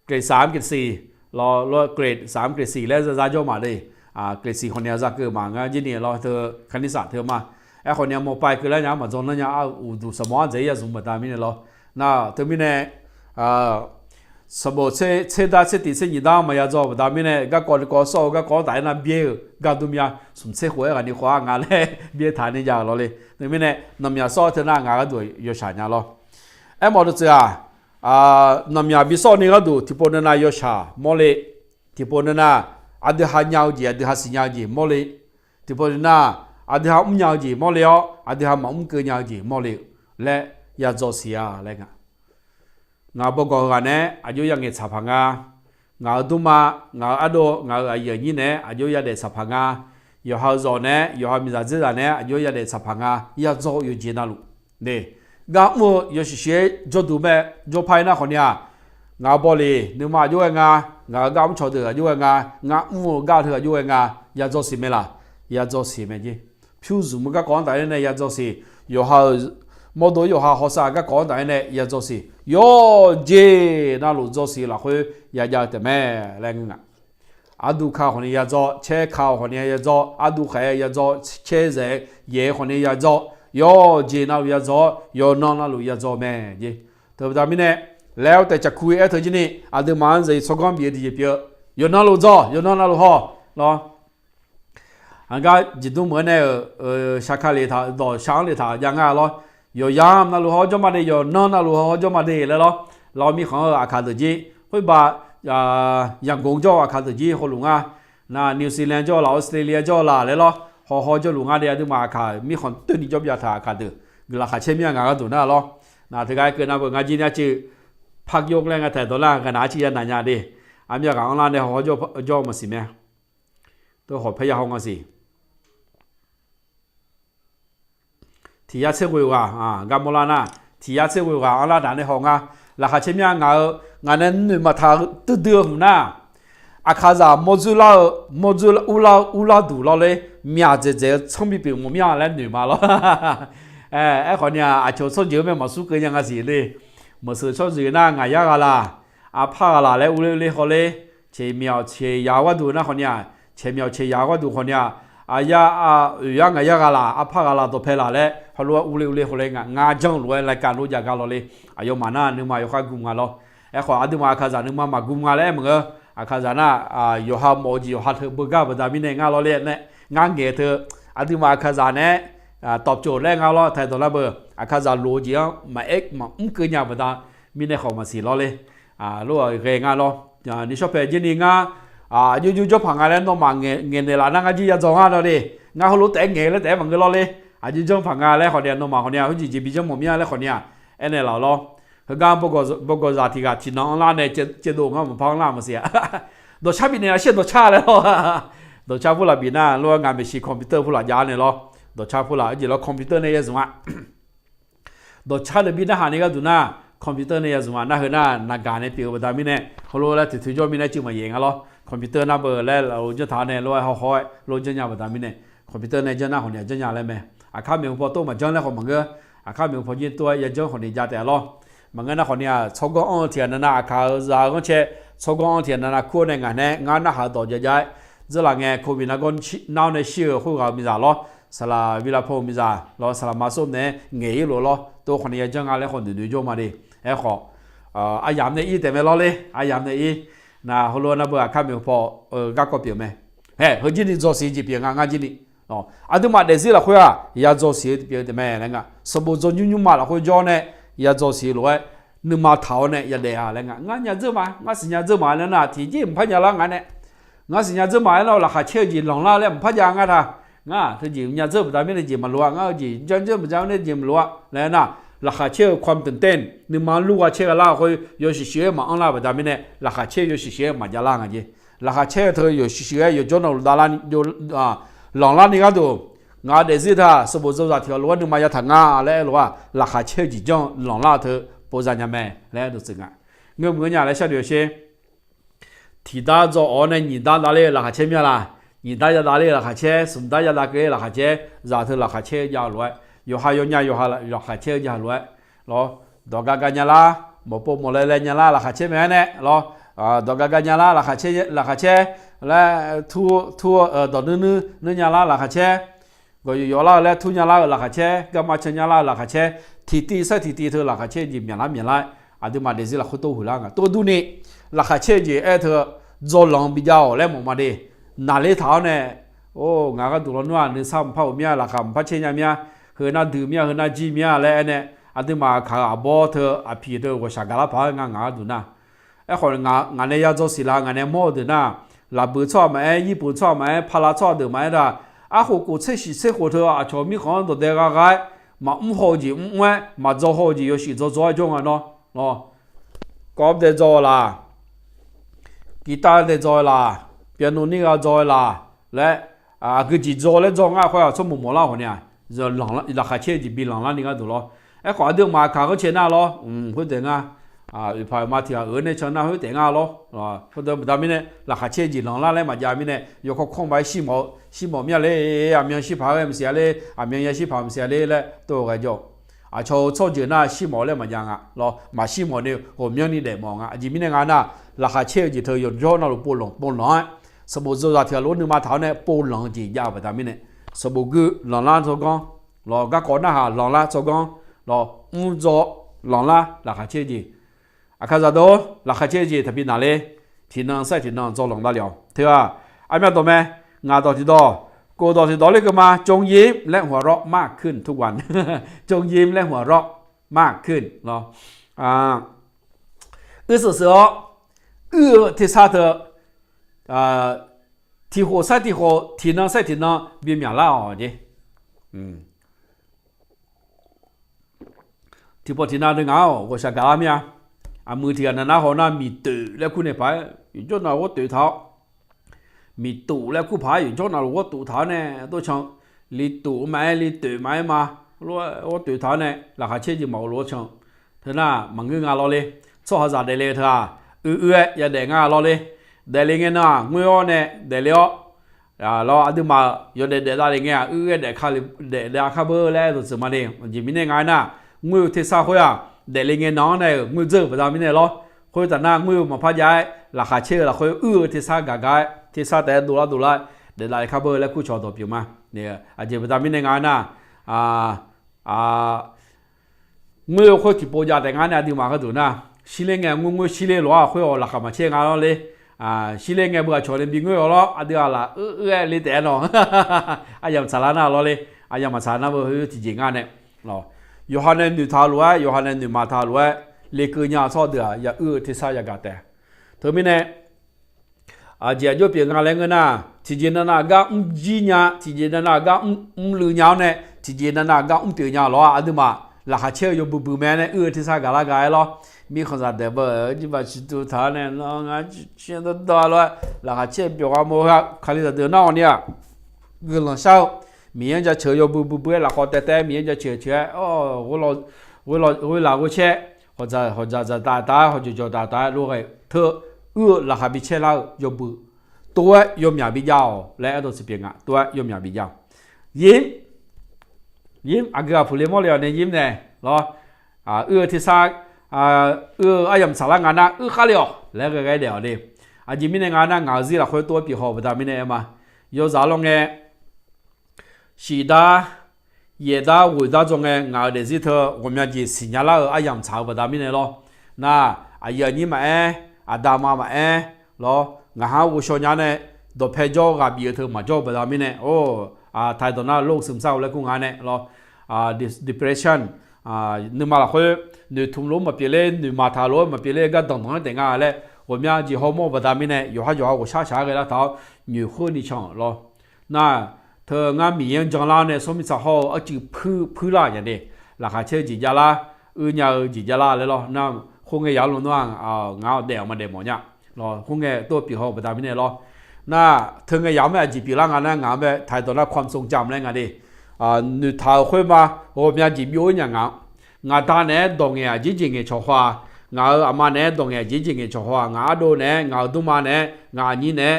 เกรด3เกรด4รอเกรด3เกรด4แล้วจะย่อมาเลยเกรด4คนนี้จะเกิดมางั้นจีนี่รอเธอคณิตศาสตร์เธอมาคนนี้มอไปคือแล้วเนี่ยมาจนแล้วเนี่ยดูสมองใจยังสมบูรณ์มีเนี่ยรอน่าเธอมีเนี่ยสมบูรณ์เชื่อได้เชื่อติดเชื่อยี่ด้ามาอย่าจบแต่มีเนี่ยก็ก่อนสอบก็แต่น่ะเบี้ยก็ดูมีสมเชื่อหัวกันนี่หัวงานเลยเบี้ยฐานนี่ยากเลยเธอมีเนี่ยน้ำยาสอบเธอหน้างานก็ดูยศชายเนี่ยรอมอดูเจ้านำยาบิโซนี่ก็ดูที่ปนนายชาโมเลที่ปนนาอดีหายาวจีอดีหาสิญญาจีโมเลที่ปนนาอดีหายาวจีโมเลอ๋อดีหามาเกินยาวจีโมเลและยาโจเสียอะไรเงี้ยงาบอกกันเนี่ยอายุยังเงี้ยสับงางาดูมางาอโดงาอย่างนี้เนี่ยอายุยังเด็กสับงายอหาโจเนี่ยยอหามิจฉาเนี่ยอายุยังเด็กสับงายาโจอยู่จีน่าลูเนี่ยกาโมยศเชจดูแม่จภายในคนนี้งาบอลีนึกมาอยู่งางากามชอเดืออยู่งางาโมกาเถื่ออยู่งายาโจสิเมล่ะยาโจสิเมจีผิวสูงมันก็ก่อนแต่เนี่ยยาโจสิยอหาโมโดยอหาหัวสาก็ก่อนแต่เนี่ยยาโจสิยอเจน่ารู้โจสิละคุยยาแต่แม่แรงงาดูข้าวคนนี้ยาโจเชข้าวคนนี้ยาโจดูแค่ยาโจเชเจเย่คนนี้ยาโจยอจีน่ารู้ยาโจยอนอนน่ารู้ยาโจแม่จีเธอแบบนี้เนี่ยแล้วแต่จะคุยเธอจีนี่ดูมันจะสกัมเบียดีเปียยอนอนรู้โจยอนอนน่ารู้ฮอเนาะอันก็จิตดูเหมือนเนี่ยชักขาเลยท่าดอช้างเลยท่ายังไง咯ยอยามน่ารู้ฮอจอมาได้ยอนอนน่ารู้ฮอจอมาได้แล้ว咯เรามีของอาคาตุจีคุยบ่าอย่างกงจ้ออาคาตุจีคนลุงน่ะนิวซีแลนด์จ้อลาออสเตรเลียจ้อลาเลย咯ฮอจ้อลุงเดียดูมาอาคามีคนตื่นดีจอบยาท่าอาคาตุกลาคาเชมีงานก็ตัวน่ะ咯น่ะถึงไอ้เกิดน่ะงานจีเนี่ยชื่อพักยกแรงกันแต่ตัวล่างกันอาชีพนั่นอย่างเดียอามีการงานเนี่ยฮอจ้อมาสิแม่ตัวหอบพยาห้องกันสิที่ยาเชื่อวิวกามลานะที่ยาเชื่อวิวอันละด่านในห้องราคาเช่นยังงานนั้นมาทางตื้อเดือดนะอาคาซาโมจูลาอุลาดูเราเลยมีอาจจะช่างมีเป็นมุมยาแล้วหนึ่งมาแล้วคนเนี่ยอาจจะส่วนเยอะไม่มาสู้กันยังไงสิเลยมาซื้อส่วนเยอะนะงายากาลาพากาลาแล้วอุเลเขาเลยเชียมีเชียยาวดูนะคนเนี่ยเชียมีเชียยาวดูคนเนี่ยยังไงยากาลาพากาลาตัวเพลาเลยเขารู้ว่าอุเลเขาเลยงาจังรวยรายการรู้จักกันเราเลยมาหน้านึกมาอยู่ข้างกุมกันเราขออดีมาอาคาซานึกมากุมกันแล้วมึงอาคาซาน่ะอยู่ห้ามโมจิอยู่ฮัทเธอบุกบดามิเนงาเราเลยเนี่ยงานเกเธออดีมาอาคาซาเนี่ยตอบโจทย์แรงเราไทยตัวละเบอร์อาคาซาโลจิมามาเกินยาบดามิเนเขามาสีเราเลยรู้ว่าเรงาเรา你说白今年有做朋友咧，我嘛年的啦，那个只要做下嘞，我好老顶嘢咧，顶问佢攞咧，有做朋友咧，可能我嘛可能好似比較冇咩咧，可能อันนี้เรา咯，佢講不過ราที個ทีน้อง啦เนี่ยจะดู我唔พ้อง啦มั้งเสียโดยชาบินเนี่ยเชื่อโดยชาเลย咯โดยชาพูดละบินน่ะรู้ว่างานเป็นชีคอมพิวเตอร์พูดละยาเนี่ย咯โดยชาพูดละจีเราคอมพิวเตอร์เนี่ยยังไงโดยชาเลยบินน่ะหาเนี่ยก็ดูน่ะคอมพิวเตอร์เนี่ยยังไงน่ะเห็นน่ะนักการเนี่ยเปียกแบบนี้เนี่ยเขารู้แล้วถือจอมีเนี่ยจึงมาเองกัน咯คอมพิวเตอร์น่ะเบอร์แล้วเราจะทานเนี่ยรู้ว่าเขารู้จะยังแบบนี้เนี่ยคอมพิวเตอร์เนี่ยจะน่าคนเนี่ยจะยังอะไรไหมข้ามีพอโตมาจังแล้วของมึงก็ข้ามีพอยินตัวยังจังคนนี้จะแต่咯มันก็น่าคนเนี่ยชกอ้อนเทียนน่ะข้าจะก็เช่ชกอ้อนเทียนน่ะคู่ในงานเนี่ยงานน่ะหาต่อจะย้ายจะหลังไงโควิดน่ะก็น่าในชื่อคู่เขามีจ่า咯สละวิลาพงมีจ่า咯สละมาส้มเนี่ยเงี้ย咯ตัวคนนี้จังอะไรคนดูโยมาดิขออายามเนี่ยอีแต่ไม่咯เลยอายามเนี่ยอีน่ะฮัลโหลน่ะเบอร์ข้ามีพอก็เปลี่ยนไหมเฮ้ยจีนี่做事就เปลี่ยนงานจีนี่ดูมาเดี๋ยวสิละคุยอย่า做事เปลี่ยนแต่ไม่แล้วไงสมบูรณ์จนยุ่งมาละคุยจอเนี่ยอย่า做事เลยนึกมาเท่าเนี่ยอย่าเลี้ยอะไรเงี้ยงั้นอย่าเจอมางั้นสิ่งอย่าเจอมาแล้วนะที่จริงพันยาละงั้นเนี่ยงั้นสิ่งอย่าเจอมาแล้วราคาเชื่อจีหลงละแล้วพันยางั้นท่างั้นที่จริงอย่าเจอแบบนี้เลยจีมาลัวงั้นจีจังเจอแบบนี้จีมาลัวแล้วนะราคาเชื่อความตื่นเต้นนึกมาลัวเชื่อละคุย有时学嘛อันละแบบนี้เนี่ยราคาเชื่อ有时学มาจะละงั้นจีราคาเชื่อเธอ有时学有จนเราดารา有หลงละนี่ก็ดูงาเดี๋ยวสิท่าสมบูรณ์จะที่เรานึกมาจะทำงานแล้วหรือว่าราคาเชื่อจีจังหลงละเธอ不然人们来都是个，我们家来晓得些，提到做二呢，你到哪里拉下车面啦？你大家哪里拉下车？送大家哪个拉下车？然后拉下车压落来，有下有伢有下拉下车压落来，咯，大家伢啦，冇报冇来伢啦拉下车面呢，咯，大家伢啦拉下車，來到你伢啦拉下車。ก็อยู่แล้วแล้วทุนยาลาหลักเช่ก็มาเชนยาลาหลักเช่ทีสักทีเธอหลักเช่จีมีอะไรอาดูมาเดี๋ยวสิหลักตัวหัวล่างตัวดูนี่หลักเช่จีเธอจอลองบิดาวแล้วมองมาดินาเลท้าเนี่ยโอ้งาก็ดูแล้วว่าเนี่ยซ้ำเผาเมียหลักคำพัชเชนยาเมียเฮือน่าดื่มเมียเฮือน่าจีเมียแล้วเนี่ยอาดูมาขาบอเธออาพีเธอว่าชักกะลาพางงาดูนะคนงานเนี่ยยาโจสิลางานเนี่ยโมดูนะลาบุชอบไหมญี่ปุ่นชอบไหมพาราชอบดูไหมล่ะอาหูกูเชื่อสิเชื่อหัวเธออาชอบมีของตัวเด็กอะไรมาหัวจีมา做หัวจี有时做จงอ่ะเนาะก็ได้做啦กีตาร์ได้做啦เปียโนนี่ก็做啦และคือจี做咧做啊เขาสมมุติหมดแล้วคนเนี่ยจะหลังราคาเชื่อจีบีหลังแล้วนี่ก็ดู咯ขอเดือนมาขาเขาเชื่อหน้า咯เขาเด็กพายมาที่เนี่ยชนะเขาเด็ก咯เขาเดินแบบนี้เนี่ยราคาเชื่อจีหลังแล้วมาจามีเนี่ยยกข้องไป西毛面嘞，面西跑唔些嘞，面也西跑唔些嘞嘞，都个叫做住那西毛嘞嘛样啊，咯，嘛西毛呢，后面你来忙啊，前面那那拉下车就头用咗那路波浪，什么做那条路你嘛头呢波浪就压不到面呢，什么个浪啦做讲，咯个讲那下浪啦做讲，咯做浪啦拉下车就，看啥都拉下车就特别哪嘞，天能晒天能做浪得了，对吧？咩到咩？งานต่อที่ต่อกูต่อที่ต่อเลยก็มาจงยิ้มและหัวเราะมากขึ้นทุกวันจงยิ้มและหัวเราะมากขึ้นเนาะ是说ที่ซาเธอที่หัวใส่ที่หัวที่นั่งใส่ที่นั่งเบียร์ละอ๋อดิที่พอที่นั่งดึงเอาก็ชักกะลามีมือที่นั่นนะเขาหน้ามีตื่นแล้วคุณเนี่ยไปอยู่จนเราตื่นเท้ามีตู่แล้วคู่พายอยู่ช่วงนั้นว่าตู่เท้าเนี่ยตัวช่างลีตู่ไหมลีตู่ไหมมารู้ว่าตู่เท้าเนี่ยราคาเชื่อจีหมอรู้ช่างเธอหน้ามันงึงาเราเลยชอบหาจากเดลี่เธออย่าเด้งาเราเลยเดลี่เงี้ยนะงวยเนี่ยเดลี่เราอาดูมาอยู่เดลี่อะไรเงี้ยเดคาลิเดคาเบอร์แล้วตัวสมัยนี้มันจะมีเนี่ยไงนะงวยที่ซาคุยเดลี่เงี้ยน้องเนี่ยงวยเจอประจำมีเนี่ยหรอคุยแต่หน้างวยมาพัดย้ายราคาเชื่อเราคุยที่ซากากายที่ซาแต่ดูละเดี๋ยวไล่ข้าเบอร์แล้วคู่ชอตัวผิวมาเนี่ยอาจจะเป็นตามนี้ในงานนะเมื่อคุยที่โปรยาแต่งานเนี่ยดีมาก็ดูนะชิเลงเงี้ยงูชิเลหรอคุยเอาหลักมาเชื่องานเราเลยชิเลงเงี้ยเบื่อชอเลยบิงเงี้ยหรอเดี๋ยวละเลยแต่เนาะยังมาสารนาเราเลยยังมาสารนาเบอร์ที่จริงงานเนี่ยเนาะยูฮันเนนดูทาลัวยูฮันเนนดูมาทาลัวเลยคือเนี่ยชอบเดืออย่าที่ซาอย่ากาแต่ท เธอไม่แน่เจียโยเปียงอะไรเงินน่ะที่เจนันน่ะก็จีเนียที่เจนันน่ะก็ลือเนียวเนี่ยที่เจนันน่ะก็เปียเนียวล้ออันนี้มาราคาเชี่ยวอยู่บูแม่เนี่ยที่สักการะกายล้อมีคนจะเดบจีบชิดูท่าเนี่ยน้องเชื่อตัวล้อราคาเชี่ยวเปียว่าโมฮะใครจะเดินนอกเนี่ยเงินหลังเช้ามีอย่างจะเชื่ออยู่บูราคาแต่มีอย่างจะเชื่อ我เชื่อ或者大或者叫大如果เธอราคาบิเชล่ายบูตัวยมยาบิยาวและอันตัวสิเปียงตัวยมยาบิยาวยิ้มอากูพูดเลยมั่วเลยเนี่ยยิ้มเนี่ยรอที่ซักอายมสารงานนะข้าเลียวแล้วก็ไงเดี๋ยวดิยิ้มในงานนะงานสิละคนตัวปีหอบแต่ไม่เนี่ยมา有啥弄嘅是的也的味道中嘅งานเดี๋ยวสิเธอ我们就新加坡อายม炒不แต่ไม่เนี่ยรอนะอย่างนี้มาดามารองาหาวุชญาเนี่ยดเพจกับบีเธอมาจบแบบนี้เนี่ยไทยตอนนั้นโรคซึมเศร้าแล้วกูงานเนี่ยรอdepression นึกมาละคนนึกทุ่มล้มมาเปลี่ยนนึกมาทาล้มมาเปลี่ยนก็ต้องแต่งงานเลย我们จีฮอร์โมนแบบนี้เนี่ยอยู่我ช้ากันแล้วท้าอยู่คนนี้ช่างรอน่ะเธองานมีอย่างจังละเนี่ยสมัยสาวจีพื้นละอย่างนี้ราคาเชื่อจีจาละยาจีจาละเลยรอน่ะคงจะยาวลงว่างานเดี๋ยวมาเดี๋ยวหมดเนี่ยรอคงจะตัวปีหอบแบบนี้รอน่ะเธอไงยาวไม่จีปีละงานนะงานแบบไทยตอนนั้นความทรงจำอะไรงานดินึกท้าคุยมา我们จีบิวอย่างงานตาเนี่ยตรงเงี้ยจีจริงเงี้ยชัวร์งานอามาเนี่ยตรงเงี้ยจีจริงเงี้ยชัวร์งานดูเนี่ยงานดูมาเนี่ยงานนี้เนี่ย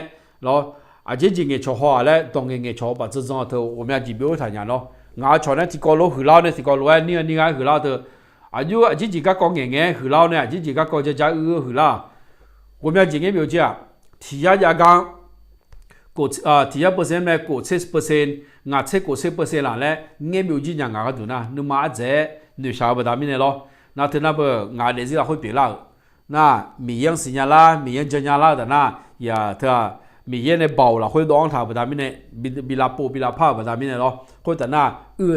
รอจีจริงเงี้ยชัวร์แล้วตรงเงี้ยชัวร์ปัจจุบันเธอ我们จีบิวทางอย่างเนาะงานชนเนี่ยที่กอล์ฟหือเล่าเนี่ยที่กอล์ฟเนี่ยนี่งานหือเล่าเธออายุจีจีก็กองเงี้ยหือเล่าเนี่ยจีจีก็กองจะหือเล่า我们จีเงี้ยบิวจีที่ยากางที่1%เนี่ยกู7%งากู7%ละแล้วเงี้ยบิวจีอย่างงาก็ดูนะนึกมาเจ๊นึกชาวบ้านมีเนี่ยหรอน่าเธอน่าเบื่องานเดี๋ยวเราค่อยเปลี่ยนละน่ามีอย่างสิญญาละมีอย่างจัญญาละแต่น่าอย่าเธอมีอย่างในเบาละค่อยดองท่าบ้านมีเนี่ยบิลาปูบิลาผ้าบ้านมีเนี่ยหรอค่อยแต่น่า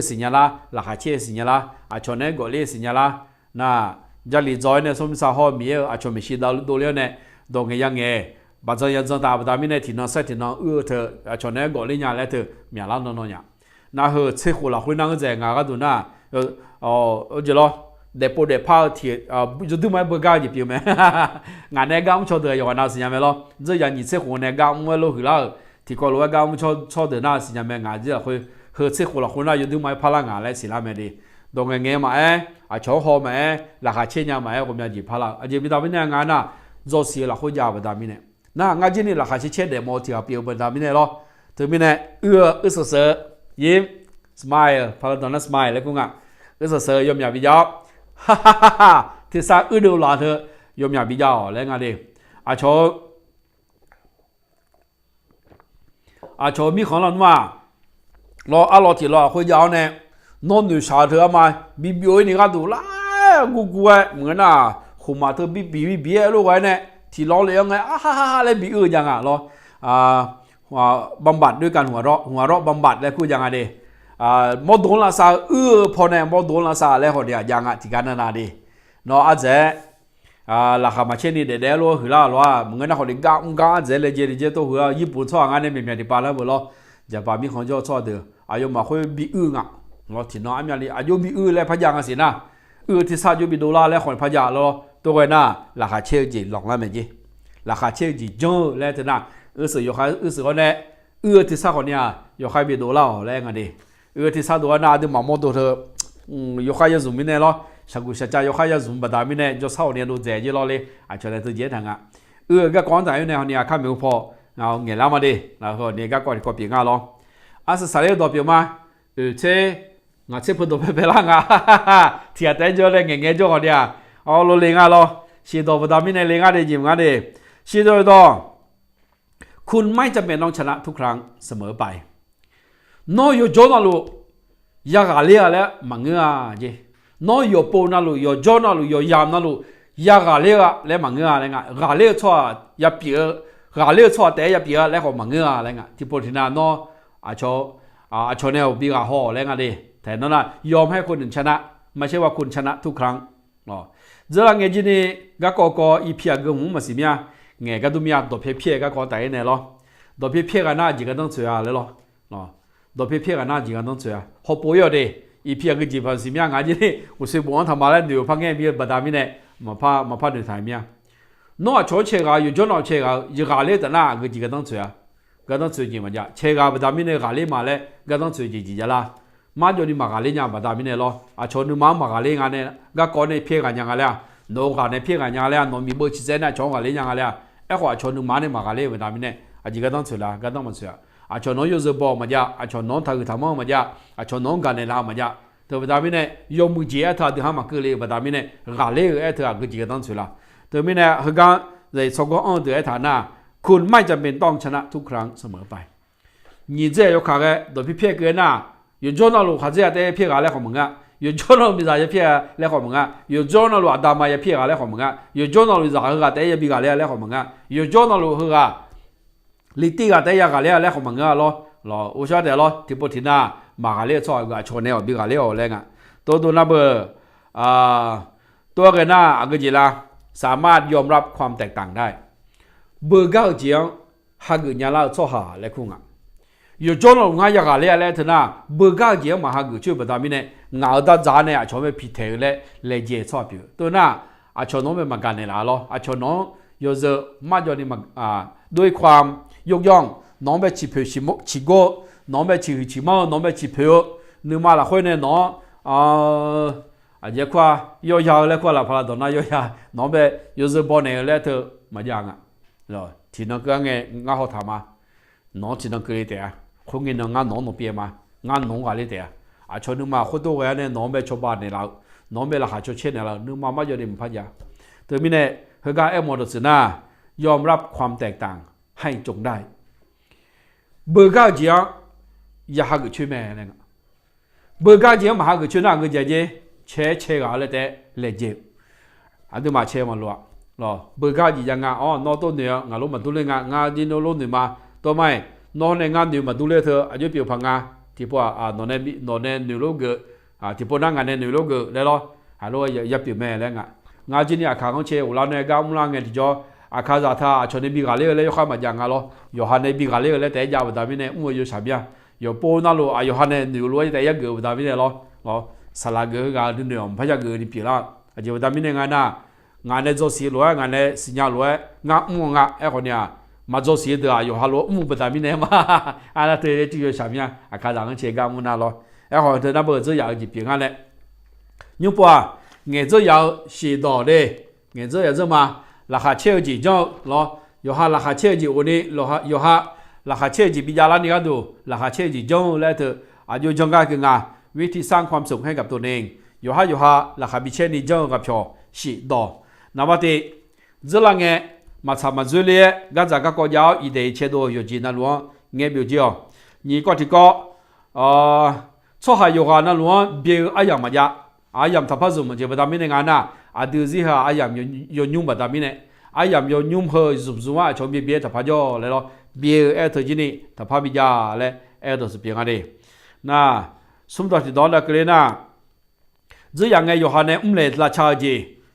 สิญญาละราคาเชี่ยสิญญาละชนเนี่ยก็เลยสิญญาละน่าจะลีจอยเนี่ยสมมติว่ามีชนไม่ชิดดาวดูเลี้ยเนี่ยดองเงี้ยยังไงบางทียังจะตาบ้านมีเนี่ยที่นั่งเสร็จที่นั่งเธอชนเนี่ยก็เลยเนี่ยแล้วเธอมีอะไรนอนเนี่ยน่าเฮ้ยเชื่อคนละคนนั่งเจ๊งก็ดูน่าจะรอเด็กพอเด็กพาที่จะดูไม่เบื่อกันจีบไหมงานเนี่ยก็ไม่ชอบเดือดอย่างนั้นสิยังไม่รอจะอย่างนี้เชื่อคนเนี่ยก็ไม่รู้หรือละที่ก็รู้ว่าก็ไม่ชอบเดือดน่าสิยังไม่งานจะคุยเฮ้ยเชื่อคนละคนน่าจะดูไม่พลังงานเลยสิละไม่ดีตรงเงี้ยมาชอบหอมราคาเชี่ยยังมาผมอยากจีบพลังจีบไม่ได้ไม่เนี่ยงานน่ะจะเสียละคนยาวไม่ได้ไม่เนี่ยน่างานที่นี่ราคาเชี่ยเด็กมอที่เปลี่ยนไม่ได้ไม่เนี่ยรอถึงไม่เนี่ยเสือยิ้มสไมล์พลังตอนนั้นสไมล์แล้วกูงะเสือยมอยากวิจารฮ่าที่สักดูหล่อเธอยมอยากวิจารแล้วไงดิโชมีของเราว่ารอที่รอคุยยาวเนี่ยนอนอยู่ชาเธอมาบีบีนี่ก็ดูละกูเหมือนน่ะคุมาเธอบีรู้ไว้เนี่ยที่รอเลยยังไงเลยบียังอ่ะรอบำบัดด้วยการหัวเราะบำบัดแล้วกูยังไงดิมอดโดนละซาพอเนี่ยมอดโดนละซาแล้วเขาเดียยังอ่ะที่กันนาดีเนาะอาจจะราคามาเช่นนี้เดี๋ยวรู้หือละว่ามึงนะเขาเด็กก้าเจเลยเจตัวหือญี่ปุ่นชอบงานเนี่ยมีที่ปาแล้วบ่ล่ะจะปามีของเจ้าชอบเด้ออายุมาค่อยบีอ่ะเนาะที่น้องอันนี้อายุบีแล้วพยังสินะที่ซาอยู่บีดอลลาร์แล้วคนพยาแล้วตัวไงน่ะราคาเชี่ยวจีหลงแล้วไหมจีราคาเชี่ยวจีเจอแล้วแต่น่ะสื่อสื่อคนเนี่ยที่ซาคนเนี่ยอยู่ใครบีดอลลาร์แล้วไงดิที่ซาตัวน่ะที่หม่อมตัวเธออยู่ใครจะสุ่มไม่แน่หรอชักกุศลใจอยู่ใครจะสุ่มบัดดาไม่แน่จะเศร้าเนี่ยดูเจ๋อเลยอาจจะได้ตัวเจ๋ทางอ่ะก็ก่อนแต่อยู่ในคนเนี่ยข้ามไม่พอเอาเงี้ยแล้วมาดิแล้วก็เนี่ยก็ก่อนเปลี่ยนงานหรอสาเหตุตัวเปลี่ยนมาเช่งาเช่พูดตัวเปลี่ยนละงาที่อาจจะเจอเลยเงี้ยเจ้าคนเนี่ยเราเลี้ยงอ่ะหรอชีตัวบัดดาไม่แน่เลี้ยงอ่ะได้ยิมงานดิชีตัวคุณไม่จำเป็นต้องชนะทุกครั้งเสมอไปน้อยอยู่โจนาลูยากาเลียแล้วมังเงาเจน้อยอยู่ปูนาลูอยู่โจนาลูอยู่ยามนาลูยากาเลียแล้วมังเงาอะไรเงี้ยกาเลียชั่วยาเปียกาเลียชั่วแต่ยาเปียแล้วก็มังเงาอะไรเงี้ยที่พูดถึงนั้นน้อชเนี่ยบีกาห่ออะไรเงี้ยดิแต่นั่นน่ะยอมให้คนอื่นชนะไม่ใช่ว่าคุณชนะทุกครั้งเจอเงี้ยจีนี่ก็อีพีกงมุมาสิเมีย เงี้ยก็ต้องมีตัวเพี้ยก็ก่อแต่เนี่ยหรอตัวเพี้ยกันน่าจีกันต้องเสียเลยหรอตัวเพี้ยกันน่าจีกันต้องเสียพอป่วยเดอีเพี้ยก็จีบสิมีงานจีนี่อุตส่าห์บอกทำมาแล้วเดี๋ยวพังเงี้ยมีบัดดามิเนี่ยมาพาเดินทางมีน้อชอเชกาอยู่จนน้อเชกาอยู่กาเลแต่น่าก็จีกันต้องเสียก็ต้องเสียจริงมั้ยจ้ะเชกาบัดดามิเนี่ยกาเลมาเลยก็ต้องเสียจริงๆละมาจนนี่มากาเลเนี่ยบัดดามิเนี่ยหรอชนมากาเลงานเนี่ยก็ก่อนเนี่ยเพี้ยกันยังไงล่ะโนกาเนี่ยเพี้ยกันยังไงล่ะโนมีเบอร์ชิเซน่ะชงกาเลยังไงล่ะไอ้ขวาชนมาเนี่ยมากาเลบัดดามิเนี่ยจีก็ต้องเสียละก็ต้องมันเสียชนน้องยูเซบอมาจ้ะชนน้องทางทำมาจ้ะชนน้องกันเนี่ยละมาจ้ะแต่บัดดามิเนี่ยยมมุจีเอท่าที่หามาเกลีบัดดามิเนี่ยกาเลเอท่าก็จีก็ต้องเสียละแต่มิเนี่ยเขาก็ในสกอเดือฐานะคุณไม่จำเป็นต้องชนะทุกครั้งเสมอไป你这有看个都比别个呐，有做那路还是要得别个来好门啊，有做那路啥也别来好门啊，有做那路阿达嘛也别个来好门啊，有做那路啥个得也别个来好门啊，有做那路个你第个得也个来好门啊咯，我晓得咯，听不听啊？马个来做个错呢，别个来好来个，ตัว那个ตัวกันน่ะก็จีละสามารถยอมรับความแตกต่างได้เบอร์เก้าเจียงหากญาลาโซหาและคุงอ่ะอยู่จนงายากาเล่อะไรเถอะนะเบอร์เก้าเจียงมาหากช่วยประดามิเนี่ยงาตาจานเนี่ยชอบไปพิเทเลยเลยเจชอบอยู่ตัวน่ะชอบน้องเป็นมากันเนี่ยละล้อชอบน้องอยู่จะมาจนนี่มาด้วยความยกย่องน้องไปชิเพชิโมชิโก้น้องไปชิมอน้องไปชิเพนึกมาละคนเนี่ยน้องเยอะกว่ายอยาวเลยกว่าละพลาดนะยอยาน้องไปยูจะบอกเนี่ยเลยเธอมาอย่างอ่ะเหรอที่นั่นก็ไงงาเขาทำมาน้องที่นั่นก็เลยแต่คงเงินงานน้องเปียมางานน้องอะไรแต่ชนนึกมาคนตัวแกเนี่ยน้องไปชาวบ้านเนี่ยเราน้องไปละหาชดเชยเนี่ยเรานึกมาไม่ยอมดิมพัดยาแต่มีเนี่ยเฮก้าเอมอดสินะยอมรับความแตกต่างให้จงได้เบอร์ก้าเจียอย่าหากช่วยแม่เนี่ยเบอร์ก้าเจียมาหากช่วยน่าก็จะเจเชกอะไรแต่เล็กเจ็บอันนี้มาเชมาลัวหรอเบอร์ก้าจียังงาอ๋อนอตัวเนี่ยงาลูกมาดูเลยงาจีโนลูกเนี่ยมาตัวไม่นอนในงานเนี่ยมาดูเลยเธออายุเปลี่ยนพังงาที่พวกนอนในนิวโลกที่พวกนั่งงานในนิวโลกเลยหรอฮัลโหลอย่าเปลี่ยนแม่แล้วงาจีนี่อาคาของเชอุลาเนี่ยก้าวมุลาเงินที่จ่ออาคาจะท่าชนในบีกาเล่เลยข้ามาอย่างงาหรอยอฮันในบีกาเล่เลยแต่ยาวดามิเนี่ยอยู่สามีอยู่ปูนั่นลูยอฮันในนิวโลกแต่ยังเกิดดามิเนี่ยหรอสลากเกอร์การเดินพยากรณ์นี่ปีละอาจจะทำให้งานน่ะงานในโจสีล้วนงานในสิญญาล้วนงานงานคนเนี่ยมาโจสีเดียวอยู่ฮัลโหลไปทำให้มาอันนั้นเธอที่อยู่สามีอาการหลังเชื่อกันน่ะหรอคนเธอน่าเบื่อจะอยากจีบงานเลยยุบว่าเงี้ยจะอยากสีดอเลยเงี้ยจะอยากจะมาราคาเชื่อจีจ้าหรออยู่ฮัลราคาเชื่อจีวันนี้อยู่ฮัลราคาเชื่อจีพิจารณานี่ก็ดูราคาเชื่อจีจ้าแล้วเธออายุจังกันคืองานวิธีสร้างความสุขให้กับตัวเองอยู่ฮะราคาบิเชนี่เจ้ากับชอสีดอนาบัติจะลังเงมาทำมาจุเลียก็จะก็ยาวอีเดียเชดอยู่จีนั่นล้วนเงี้ยบิวเจียวนี่ก็ที่ก็ช่วยอยู่กันนั่นล้วนบิวอายามมาจ้ะอายามทับพัซุมันจะไปทำยังไงนะดูสิฮะอายามยนยุ่งไปทำยังไงอายามยนยุ่งเฮจุบจุว่าชมบิวทับพัจอเลยหรอบิวเอทจีนี่ทับพับิจาเลยเอทสุดเพียงอะไรน่ะสมดัติดอนละก็เลยนะจะยังไงอยู่หันเนี่ยเลยละชาจี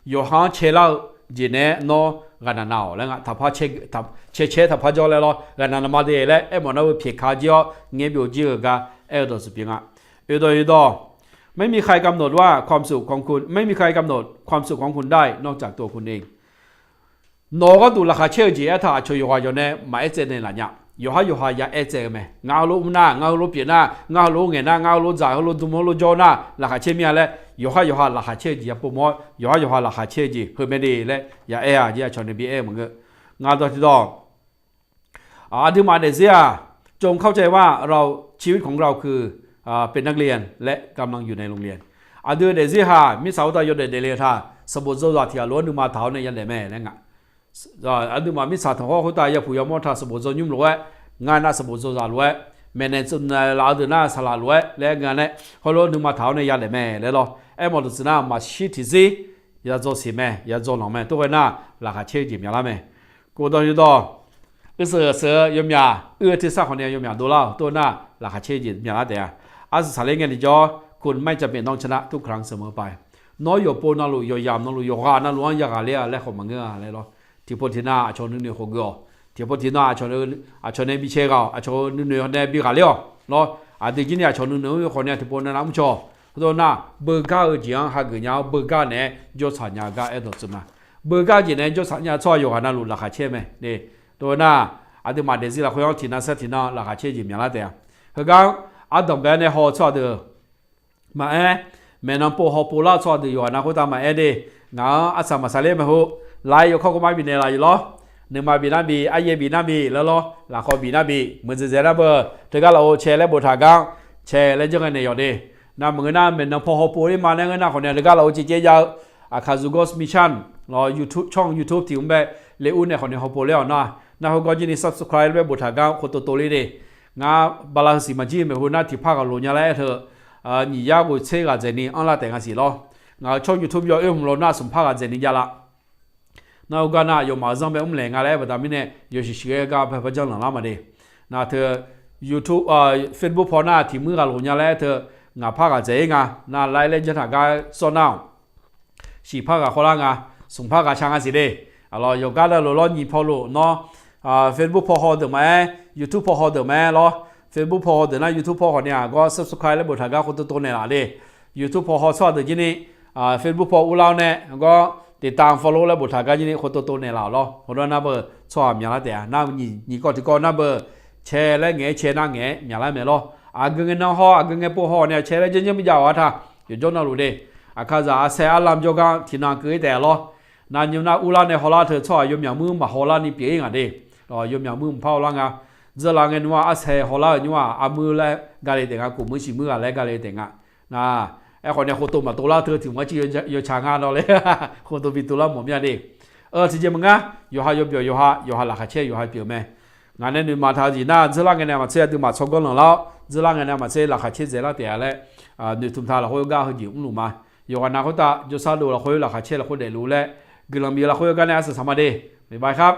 อยู่หันเชล่าจีเนี่ยน้อกันน่าวแล้วไงถ้าพาเชถ้าพาจอเลยหรอกันน่ามาเดี๋ยวเลยมันเอาเพียขาจีอ๋อเงี้ยบิวจีก็ตัวสุดเพียงอ่ะตัวไม่มีใครกำหนดว่าความสุขของคุณไม่มีใครกำหนดความสุขของคุณได้นอกจากตัวคุณเองน้อก็ดูราคาเชื่อจีถ้าช่วยอยู่หันอยู่เนี่ยมาเอเจนเนี่ยละเนี่ยอยู่ฮะอย่าเอเจไหมงาลูน่างาลูเปียน่างาลูเงินงาลูจ่ายงาลูดุมลูจอน่าราคาเชื่อมีอะไรอยู่ฮะราคาเชื่อจีอย่าปุ่มอยู่ฮะราคาเชื่อจีเพื่อไม่ดีเลยอย่าอย่าชนในบีเหมือนกันงานตัวที่ต่อที่มาเดเซียจงเข้าใจว่าเราชีวิตของเราคือเป็นนักเรียนและกำลังอยู่ในโรงเรียนดูเดเซียมิสาวตายอยู่เดเลียท่าสมุทรสาครล้วนดูมาเท้าในยันเดแม่นั่นไงอันนี้มามิสาทเขาตายผู้ยามอท่าสมุทรยุ่มล้วนงานน่าสมุทรสาล้วนแม่ในสุนลาวเดินหน้าสลาล้วนและงานเนี่ยเขาล้วนดูมาเท้าในยันเดแม่แล้วหรอมอดุสนามาชิติซียาโจสีแม่ยาโจหลังแม่ตัวน่าราคาเชื่อจิมยาละแม่กูตอนนี้ต่อเสือยมยาที่สักคนเนี่ยยมยาดูเล่าตัวน่าราคาเชื่อจิมยาละแต่อาศัยสารเงินที่จ่อคุณไม่จำเป็นต้องชนะทุกครั้งเสมอไปน้อยอยู่ปูนั่นลูกอยู่ยามนั่นลูกอยู่กานั่นลูกอยากอะไรและของมังเงืออะไรหรอที่ ที่พอที่น่าชนนึงหัวก็ที่พอที่น่าชนบิเชก็ชนนึงเนี่ยบิกาเลี้ยวเนาะที่จริงเนี่ยชนนึงคนเนี่ยที่พอนั่นน้ำชอตัวน่ะเบอร์ก้าจริงหากเนี่ยเบอร์ก้าเนี่ยยศสัญญาก็เอ็ดตัวมาเบอร์ก้าจริงเนี่ยยศสัญญาชอบอยู่หันนั่นรู้ราคาเช่ไหมเนี่ยตัวน่ะที่มาเดซิลาเขาที่น่าเสียที่น่าราคาเช่จริงอย่างไรแต่เขาก็ดำแบบเนี่ยเขาชอบเด้อมาแม่น้ำปูเขาปูลาชอบเด้ออยู่หันนั่นเขาทำมาเด้งั้นสามารถเล่นมาหูไล่ยกเข้าก็ไม่บินอะไรอยู่หรอหนึ่งมาบินน้ำบีไอเย่บินน้ำบีแล้วหรอหลังเขาบินน้ำบีเหมือนจะเจอแล้วเบอร์ถึงก็เราแชร์แล้วบททางกันแชร์แล้วจะกันในยอดเดน่าเหมือนน่าเป็นน้ำพอเขาปูนี่มาเนี่ยน่าคนเนี่ยถึงก็เราจีเจียยาคาซูโกสมิชันรอ YouTube ช่อง YouTube ที่ผมแบบเลี้ยอุ่นเนี่ยคนเนี่ยเขาปูแล้วน่าเขาก็ยินดี subscribe แบบบททางกันคนโตๆเลยเดงั้นบาลานซ์มาจีนแบบหัวหน้าที่พักกับลุงยาแล้วเถอะนี่ยากกว่าเชื่อกันเจนี่อันละแต่งกันสิล้องั้นช่อง YouTube ยอดผมเราหน้าสมภากันเจนี่ยาละน่าก็น่าอยู่มาจังแบบแรงอะไรแบบนั้นเนี่ยอยู่สิเชื่อกันเพื่อจังหลังละมาดิน่าเธอ YouTube Facebook พอหน้าที่มือกับลุงยาแล้วเธองาพักกันเจงาน่าไล่เล่นจะถักกันซ้อนเอาสีพักกับคนละงาส่งพักกับช่างกันสิเด้เราอยู่กันแล้วเราล้อยิงพอลุเนาะFacebook พอหอเดิมไหม YouTube พอหอเดิมไหมล้อ Facebook พอหอเดิมนะ YouTube พอหอเนี่ยก็ subscribe แล้วบทถักกันคนตัวเนี่ยละเด้ YouTube พอหอชอบเดี๋ยวนี้ Facebook พออุลาวเนี่ยก็ติดตาม follow แล้วบททางการนี้คนโตๆเนี่ยเราเนาะคนนั้นเบอร์ชอบอย่างไรแต่น่านี่ก็ที่ก็น่าเบอร์แชร์แล้วเงี้ยแชร์นั่งเงี้ยอย่างไรไม่เนาะเงินน้องห่อเงินปูห่อเนี่ยแชร์แล้วจะไม่ยาวท่าอยู่จนน่ารู้เด้ข้าจะเสียอารมณ์จกันที่นั่งเกยแต่เนาะนั่นอยู่น่าอุลาเนี่ยฮอลาเธอชอบยมอย่างมือมาฮอลานี่เปลี่ยนกันเด้ยมอย่างมือเผาลังอ่ะจะลังเงินว่าเสียฮอลาเนี่ยว่ามือแล้วกาเลยแต่งกูมือชิมืออะไรกาเลยแต่งนะไอ้คนเนี่ยคนตัวมาตัวละเธอถึงว่าจีอยู่ช่างงานเราเลยคนตัวบินตัวละหมดอย่างนี้ที่เจมึงอ่ะอยู่หาอยู่เปียวอยู่หาหลักเชี่ยอยู่หาเปียวแม่งานนี้มาทาจีน่าจะล่างเงินมาเชี่ยดูมาชงกันแล้วจะล่างเงินมาเชี่ยหลักเชี่ยเจล่าเตียเลยนี่ทุ่มท่าเราคุยกันเขาอยู่อุ้งหนุ่มมาอยู่กันนะเขาตาจะสาดูเราคุยหลักเชี่ยเราคุยได้รู้แล้วกำลังมีเราคุยกันเนี่ยสสามารถดีบ๊ายบายครับ